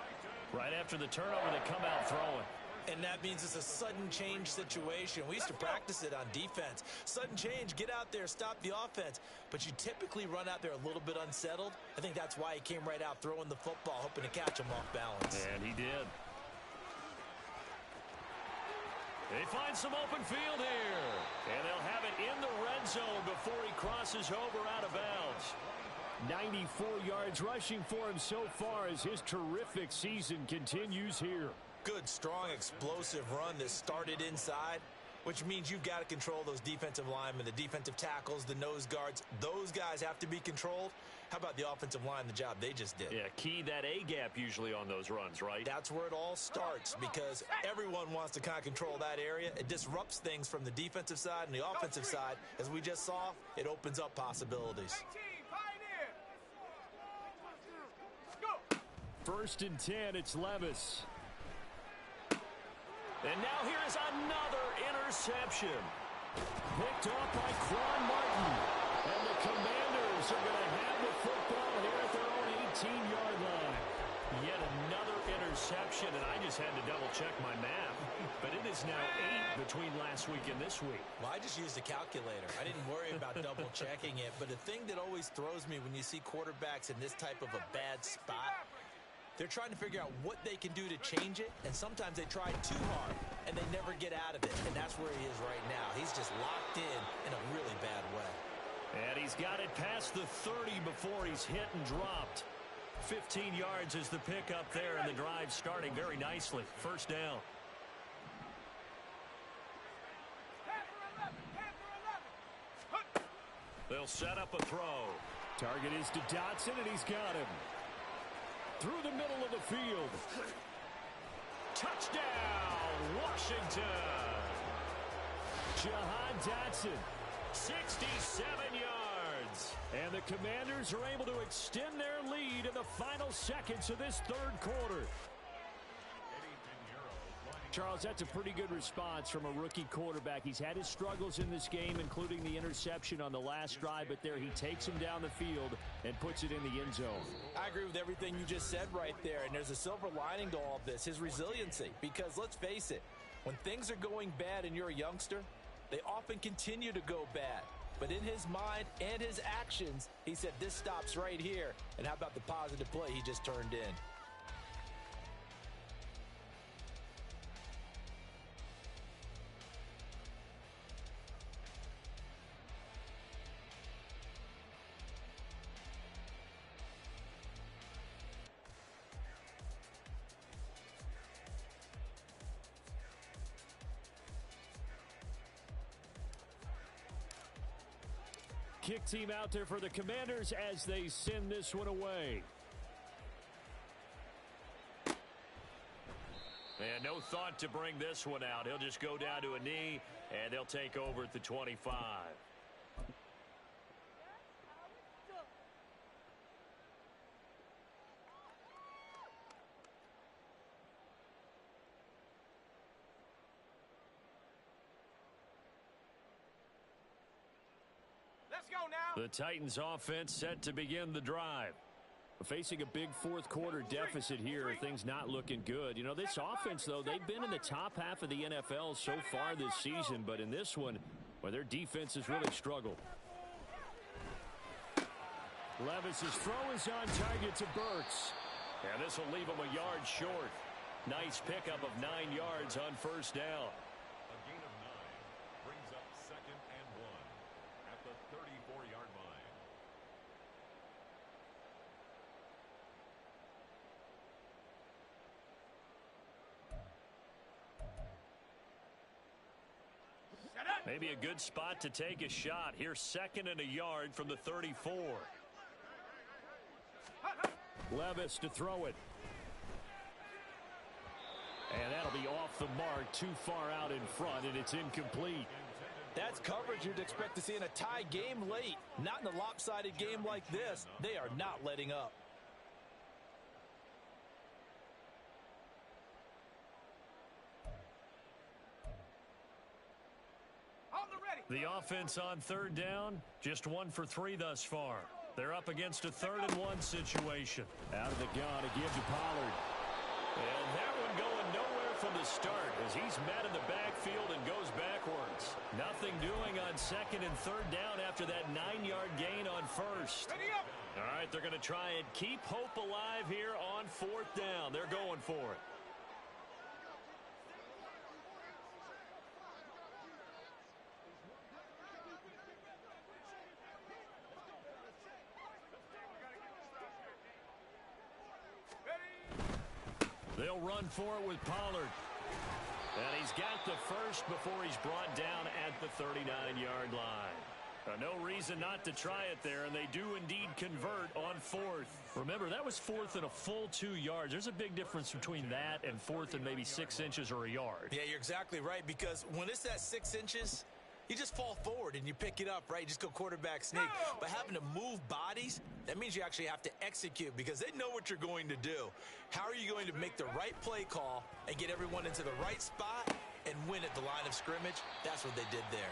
A: Right after the turnover, they come out throwing.
B: And that means it's a sudden change situation. We used to practice it on defense. Sudden change, get out there, stop the offense. But you typically run out there a little bit unsettled. I think that's why he came right out throwing the football, hoping to catch him off balance.
A: And he did. They find some open field here. And they'll have it in the red zone before he crosses over out of bounds. 94 yards rushing for him so far as his terrific season continues here.
B: Good, strong, explosive run that started inside, which means you've got to control those defensive linemen, the defensive tackles, the nose guards. Those guys have to be controlled. How about the offensive line, the job they just did?
A: Yeah, key that A-gap usually on those runs, right?
B: That's where it all starts because everyone wants to kind of control that area. It disrupts things from the defensive side and the offensive side. As we just saw, it opens up possibilities.
A: 1st and 10, it's Levis. And now here is another interception. Picked off by Quan Martin. And the Commanders are going to have the football here at their own 18-yard line. Yet another interception, and I just had to double-check my math. But it is now 8 between last week and this week.
B: Well, I just used a calculator. I didn't worry about double-checking it. But the thing that always throws me when you see quarterbacks in this type of a bad spot, they're trying to figure out what they can do to change it, and sometimes they try too hard, and they never get out of it, and that's where he is right now. He's just locked in a really bad way.
A: And he's got it past the 30 before he's hit and dropped. 15 yards is the pickup there, and the drive starting very nicely. 1st down. They'll set up a throw. Target is to Dotson, and he's got him. Through the middle of the field. Touchdown, Washington. Jahan Dotson, 67 yards. And the Commanders are able to extend their lead in the final seconds of this 3rd quarter. Charles, that's a pretty good response from a rookie quarterback. He's had his struggles in this game, including the interception on the last drive, but there he takes him down the field and puts it in the end zone.
E: I agree with everything you just said right there, and there's a silver lining to all of this, his resiliency. Because let's face it, when things are going bad and you're a youngster, they often continue to go bad. But in his mind and his actions, he said this stops right here. And how about the positive play he just turned in?
A: kick team out there for the Commanders as they send this one away. And no thought to bring this one out. He'll just go down to a knee, and they'll take over at the 25.
C: Let's go now.
A: The Titans offense set to begin the drive. Facing a big fourth quarter deficit here, things not looking good. You know, this offense, though, they've been in the top half of the NFL so far this season, but in this one, well, their defense has really struggled. Levis's throw is on target to Burks. And this will leave him a yard short. Nice pickup of 9 yards on first down.
D: A gain of 9 brings up 2nd and 1 at the 34-yard line.
A: Maybe a good spot to take a shot. Here's 2nd and a yard from the 34. Levis to throw it. And that'll be off the mark, too far out in front, and it's incomplete.
E: That's coverage you'd expect to see in a tie game late. Not in a lopsided game like this. They are not letting up.
A: The offense on third down, just 1 for 3 thus far. They're up against a 3rd and 1 situation. Out of the gun, a give to Pollard. And that one going nowhere from the start as he's met in the backfield and goes backwards. Nothing doing on 2nd and 3rd down after that 9-yard gain on first. All right, they're going to try and keep hope alive here on 4th down. They're going for it. They'll run for it with Pollard. And he's got the first before he's brought down at the 39-yard line. No reason not to try it there, and they do indeed convert on 4th. Remember, that was 4th and a full 2 yards. There's a big difference between that and 4th and maybe 6 inches or a yard.
B: Yeah, you're exactly right, because when it's at 6 inches, you just fall forward and you pick it up, right? You just go quarterback sneak. But having to move bodies, that means you actually have to execute because they know what you're going to do. How are you going to make the right play call and get everyone into the right spot and win at the line of scrimmage? That's what they did there.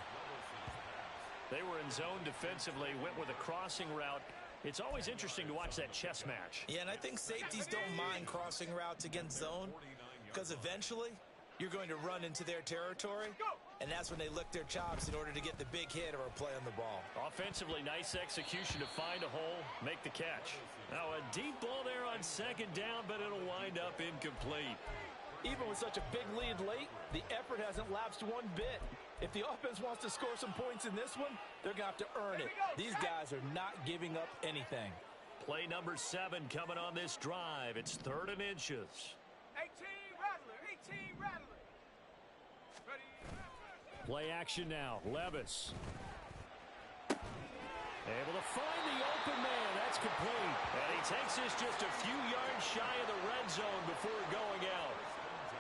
A: They were in zone defensively, went with a crossing route. It's always interesting to watch that chess match.
B: Yeah, and I think safeties don't mind crossing routes against zone because eventually you're going to run into their territory, and that's when they lick their chops in order to get the big hit or a play on the ball.
A: Offensively, nice execution to find a hole, make the catch. Now a deep ball there on 2nd down, but it'll wind up incomplete.
E: Even with such a big lead late, the effort hasn't lapsed one bit. If the offense wants to score some points in this one, they're going to have to earn it. These guys are not giving up anything.
A: Play number 7 coming on this drive. It's 3rd and inches.
C: 18 Rattler, 18 Rattler. Ready.
A: Play action now. Levis. Able to find the open man. That's complete. And he takes this just a few yards shy of the red zone before going out.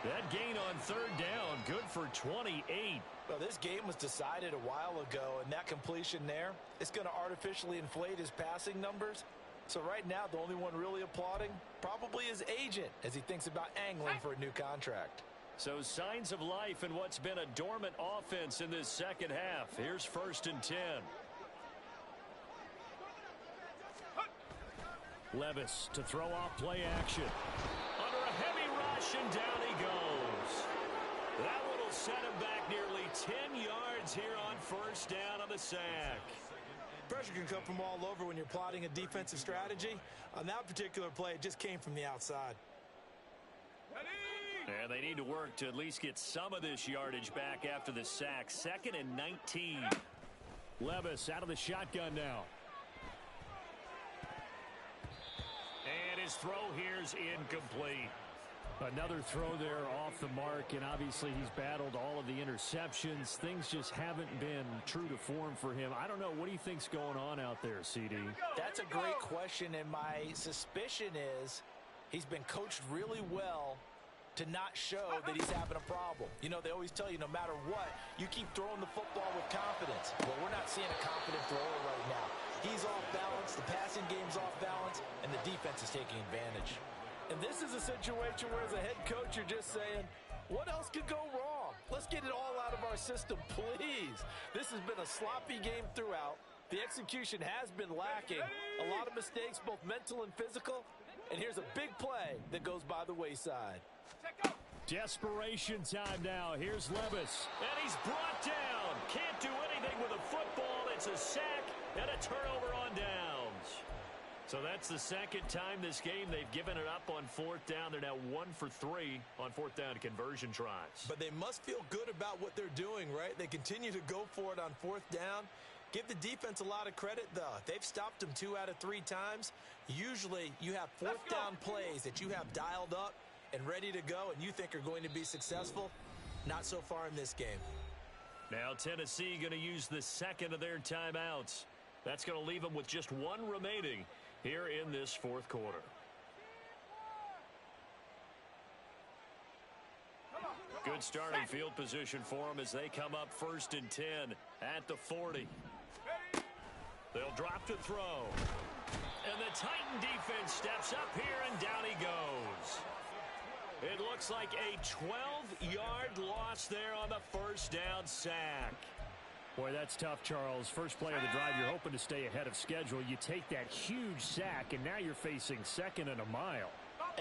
A: That gain on 3rd down, good for 28.
E: Well, this game was decided a while ago, and that completion there, it's going to artificially inflate his passing numbers. So right now, the only one really applauding probably his agent as he thinks about angling for a new contract.
A: So signs of life in what's been a dormant offense in this second half. Here's 1st and 10. Levis to throw off play action. Under a heavy rush, and down he goes. That one will set him back nearly 10 yards here on 1st down on the sack.
B: Pressure can come from all over when you're plotting a defensive strategy. On that particular play, it just came from the outside.
A: And they need to work to at least get some of this yardage back after the sack. 2nd and 19. Levis out of the shotgun now. And his throw here's incomplete. Another throw there off the mark, and obviously he's battled all of the interceptions. Things just haven't been true to form for him. I don't know. What do you think's going on out there, CD?
E: That's a great question, and my suspicion is he's been coached really well to not show that he's having a problem. You know, they always tell you no matter what, you keep throwing the football with confidence. Well, we're not seeing a confident thrower right now. He's off balance, the passing game's off balance, and the defense is taking advantage. And this is a situation where as a head coach, you're just saying, what else could go wrong? Let's get it all out of our system, please. This has been a sloppy game throughout. The execution has been lacking. A lot of mistakes, both mental and physical. And here's a big play that goes by the wayside.
A: Desperation time now. Here's Levis. And he's brought down. Can't do anything with a football. It's a sack and a turnover on downs. So that's the second time this game they've given it up on fourth down. They're now 1 for 3 on fourth down conversion tries.
B: But they must feel good about what they're doing, right? They continue to go for it on fourth down. Give the defense a lot of credit, though. They've stopped them 2 out of 3 times. Usually you have fourth down plays that you have dialed up and ready to go and you think are going to be successful. Not so far in this game.
A: Now Tennessee going to use the second of their timeouts. That's going to leave them with just 1 remaining here in this fourth quarter. Good starting field position for them as they come up 1st and 10 at the 40. They'll drop to throw. And the Titan defense steps up here, and down he goes. It looks like a 12-yard loss there on the first down sack. Boy, that's tough, Charles. First play of the drive, you're hoping to stay ahead of schedule. You take that huge sack, and now you're facing 2nd and a mile.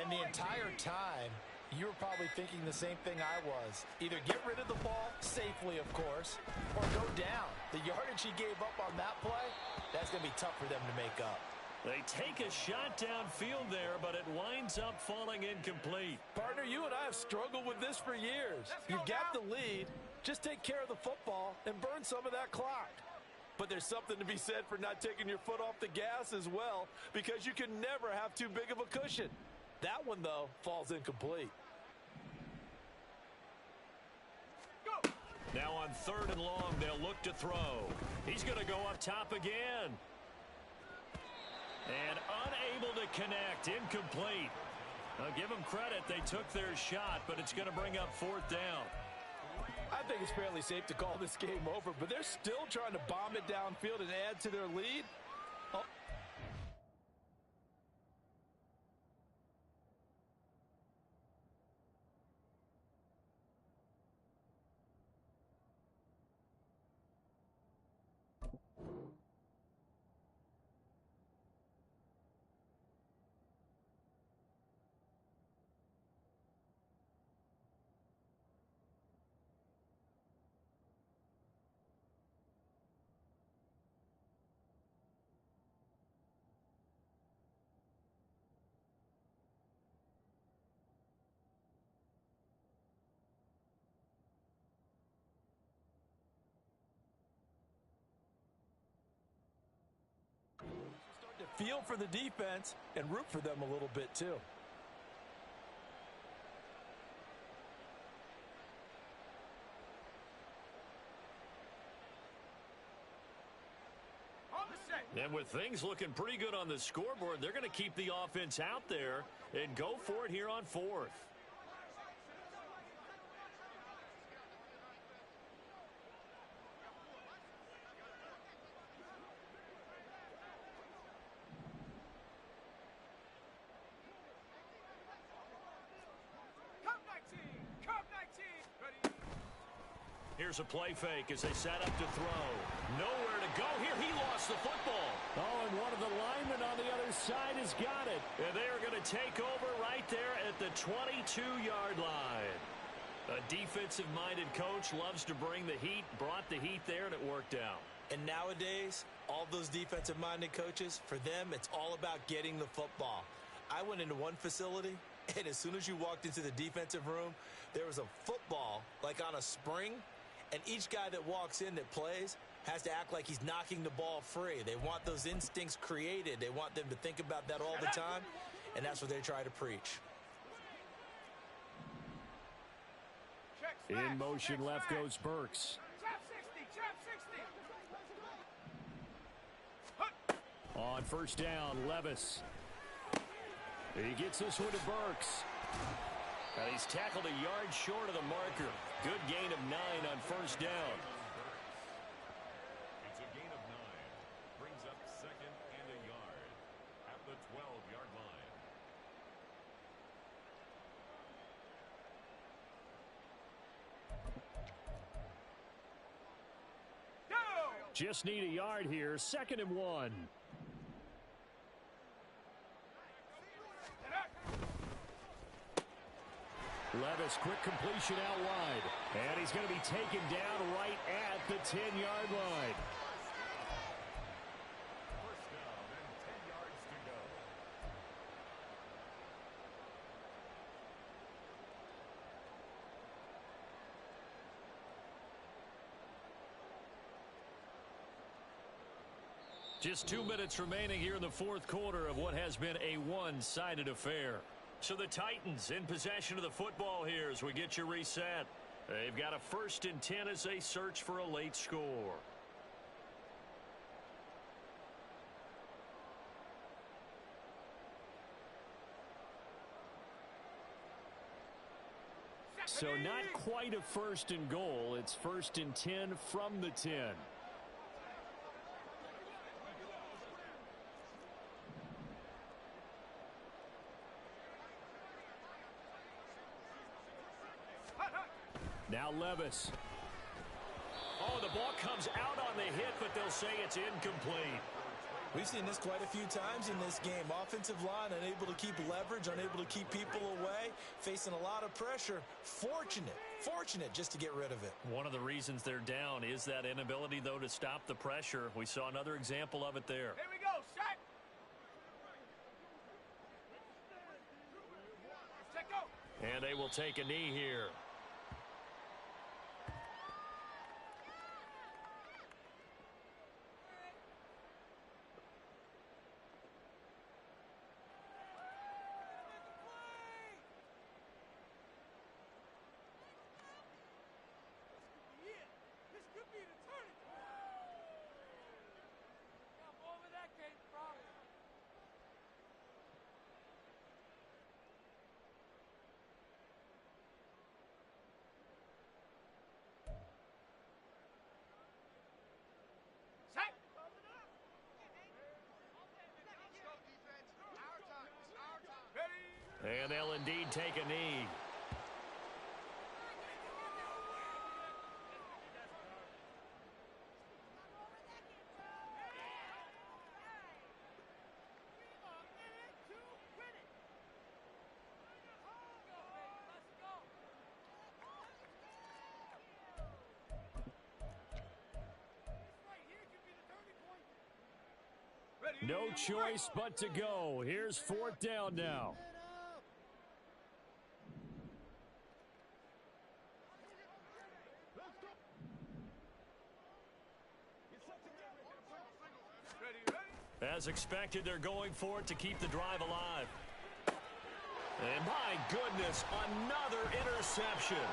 E: And the entire time, you were probably thinking the same thing I was. Either get rid of the ball, safely, of course, or go down. The yardage he gave up on that play, that's going to be tough for them to make up.
A: They take a shot downfield there, but it winds up falling incomplete.
E: Partner, you and I have struggled with this for years. You've got the lead. Just take care of the football and burn some of that clock. But there's something to be said for not taking your foot off the gas as well, because you can never have too big of a cushion. That one, though, falls incomplete.
A: Now on 3rd and long, they'll look to throw. He's going to go up top again. And unable to connect, incomplete. I'll give them credit, they took their shot, but it's going to bring up 4th down.
E: I think it's fairly safe to call this game over, but they're still trying to bomb it downfield and add to their lead. Oh. Feel for the defense and root for them a little bit too.
A: And with things looking pretty good on the scoreboard, they're going to keep the offense out there and go for it here on 4th. Here's a play fake as they set up to throw. Nowhere to go here. He lost the football. Oh, and one of the linemen on the other side has got it. And they are going to take over right there at the 22-yard line. A defensive-minded coach loves to bring the heat, brought the heat there, and it worked out.
B: And nowadays, all those defensive-minded coaches, for them, it's all about getting the football. I went into one facility, and as soon as you walked into the defensive room, there was a football, like on a spring, and each guy that walks in that plays has to act like he's knocking the ball free. They want those instincts created. They want them to think about that all the time, and that's what they try to preach.
A: In motion left goes Burks.
C: Trap 60, trap 60.
A: On first down, Levis. He gets this one to Burks. And he's tackled a yard short of the marker. Good gain of 9 on first down.
D: It's a gain of 9. Brings up 2nd and a yard at the 12-yard line.
C: Go!
A: Just need a yard here. 2nd and 1. Levis, quick completion out wide. And he's going to be taken down right at the 10-yard line.
D: First down and 10 yards to go.
A: Just 2 minutes remaining here in the fourth quarter of what has been a one-sided affair. So the Titans in possession of the football here as we get you reset. They've got a 1st and 10 as they search for a late score. So not quite a 1st and goal. It's 1st and 10 from the 10. Now Levis. Oh, the ball comes out on the hit, but they'll say it's incomplete.
B: We've seen this quite a few times in this game. Offensive line unable to keep leverage, unable to keep people away, facing a lot of pressure. Fortunate just to get rid of it.
A: One of the reasons they're down is that inability, though, to stop the pressure. We saw another example of it there.
C: Here we go, set. Check go.
A: And they will take a knee here. And they'll indeed take a knee. No choice but to go. Here's 4th down now. As expected, they're going for it to keep the drive alive. And my goodness, another interception.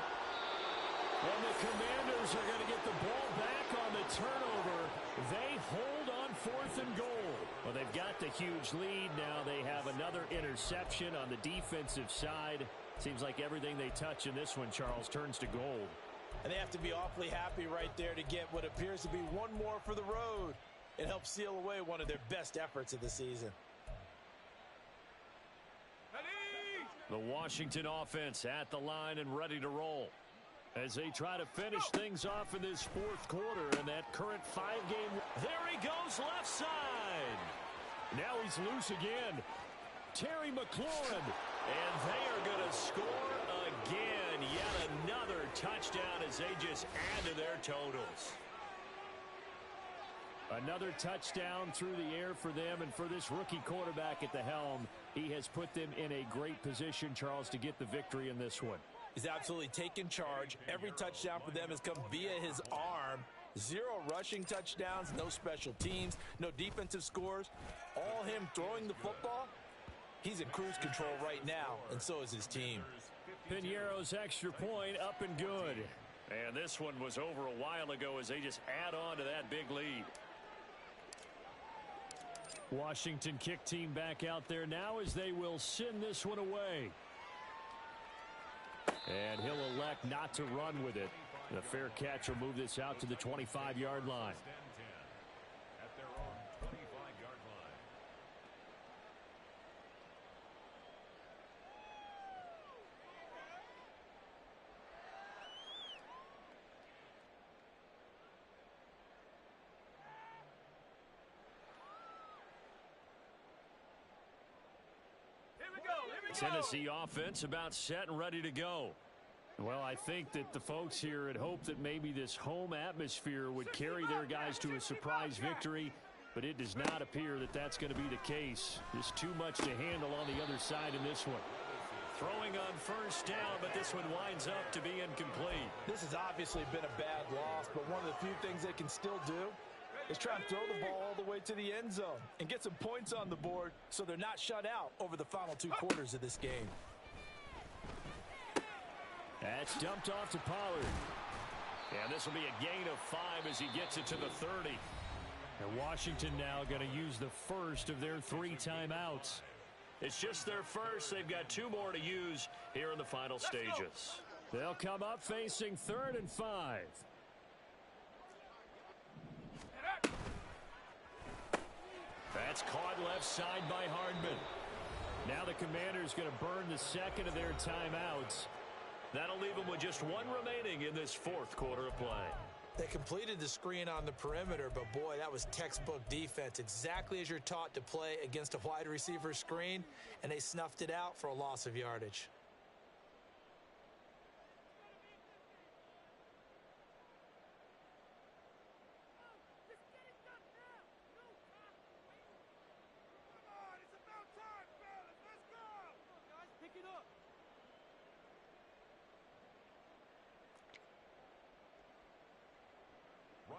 A: When the Commanders are going to get the ball back on the turnover, they hold on 4th and goal. Well, they've got the huge lead. Now they have another interception on the defensive side. Seems like everything they touch in this one, Charles, turns to gold.
B: And they have to be awfully happy right there to get what appears to be one more for the road. It helps seal away one of their best efforts of the season.
A: The Washington offense at the line and ready to roll as they try to finish things off in this fourth quarter in that current 5-game. There he goes left side. Now he's loose again. Terry McLaurin. And they are going to score again. Yet another touchdown as they just add to their totals. Another touchdown through the air for them, and for this rookie quarterback at the helm, he has put them in a great position, Charles, to get the victory in this one.
B: He's absolutely taken charge. Every touchdown for them has come via his arm. 0 rushing touchdowns, no special teams, no defensive scores. All him throwing the football. He's in cruise control right now, and so is his team.
A: Piñeiro's extra point up and good. And this one was over a while ago as they just add on to that big lead. Washington kick team back out there now as they will send this one away. And he'll elect not to run with it. The fair catch will move this out to the 25-yard line.
D: At their own 25-yard line.
C: Here we go. Here we go.
A: Tennessee offense about set and ready to go. Well, I think that the folks here had hoped that maybe this home atmosphere would carry their guys to a surprise victory, but it does not appear that that's going to be the case. Just too much to handle on the other side in this one. Throwing on first down, but this one winds up to be incomplete.
E: This has obviously been a bad loss, but one of the few things they can still do is try and throw the ball all the way to the end zone and get some points on the board so they're not shut out over the final 2 quarters of this game.
A: That's dumped off to Pollard. And this will be a gain of 5 as he gets it to the 30. And Washington now going to use the first of their 3 timeouts. It's just their first. They've got 2 more to use here in the final stages. They'll come up facing 3rd and 5. That's caught left side by Hardman. Now the Commanders going to burn the second of their timeouts. That'll leave them with just 1 remaining in this 4th quarter of play.
B: They completed the screen on the perimeter, but boy, that was textbook defense. Exactly as you're taught to play against a wide receiver screen, and they snuffed it out for a loss of yardage.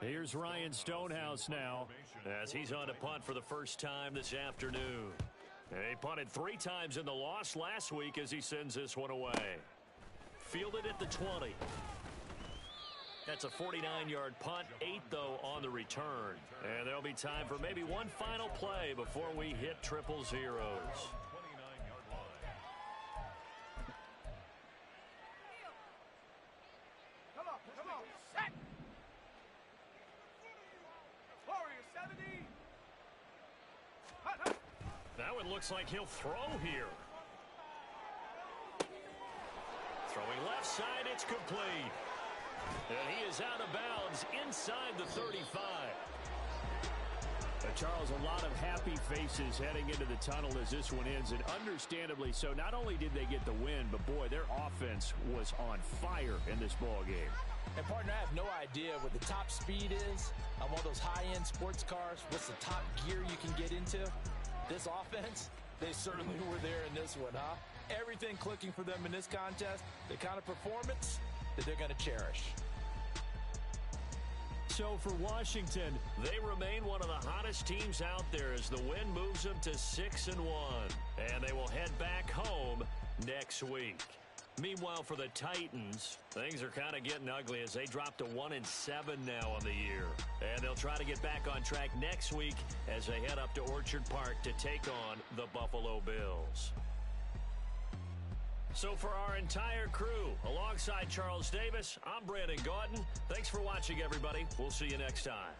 A: Here's Ryan Stonehouse now as he's on to punt for the first time this afternoon. He punted 3 times in the loss last week as he sends this one away. Fielded at the 20. That's a 49-yard punt, 8 though on the return. And there'll be time for maybe one final play before we hit triple zeros.
C: Come on, set. Warrior 70. Hut.
A: That one looks like he'll throw here. Throwing left side, it's complete. And he is out of bounds inside the 35. Charles, a lot of happy faces heading into the tunnel as this one ends, and understandably so. Not only did they get the win, but boy, their offense was on fire in this ball game.
E: And partner, I have no idea what the top speed is on one of those high-end sports cars. What's the top gear you can get into? This offense, they certainly were there in this one, huh? Everything clicking for them in this contest, the kind of performance that they're going to cherish.
A: So for Washington, they remain one of the hottest teams out there as the win moves them to 6-1. And they will head back home next week. Meanwhile, for the Titans, things are kind of getting ugly as they drop to 1-7 now on the year. And they'll try to get back on track next week as they head up to Orchard Park to take on the Buffalo Bills. So for our entire crew, alongside Charles Davis, I'm Brandon Gaudin. Thanks for watching, everybody. We'll see you next time.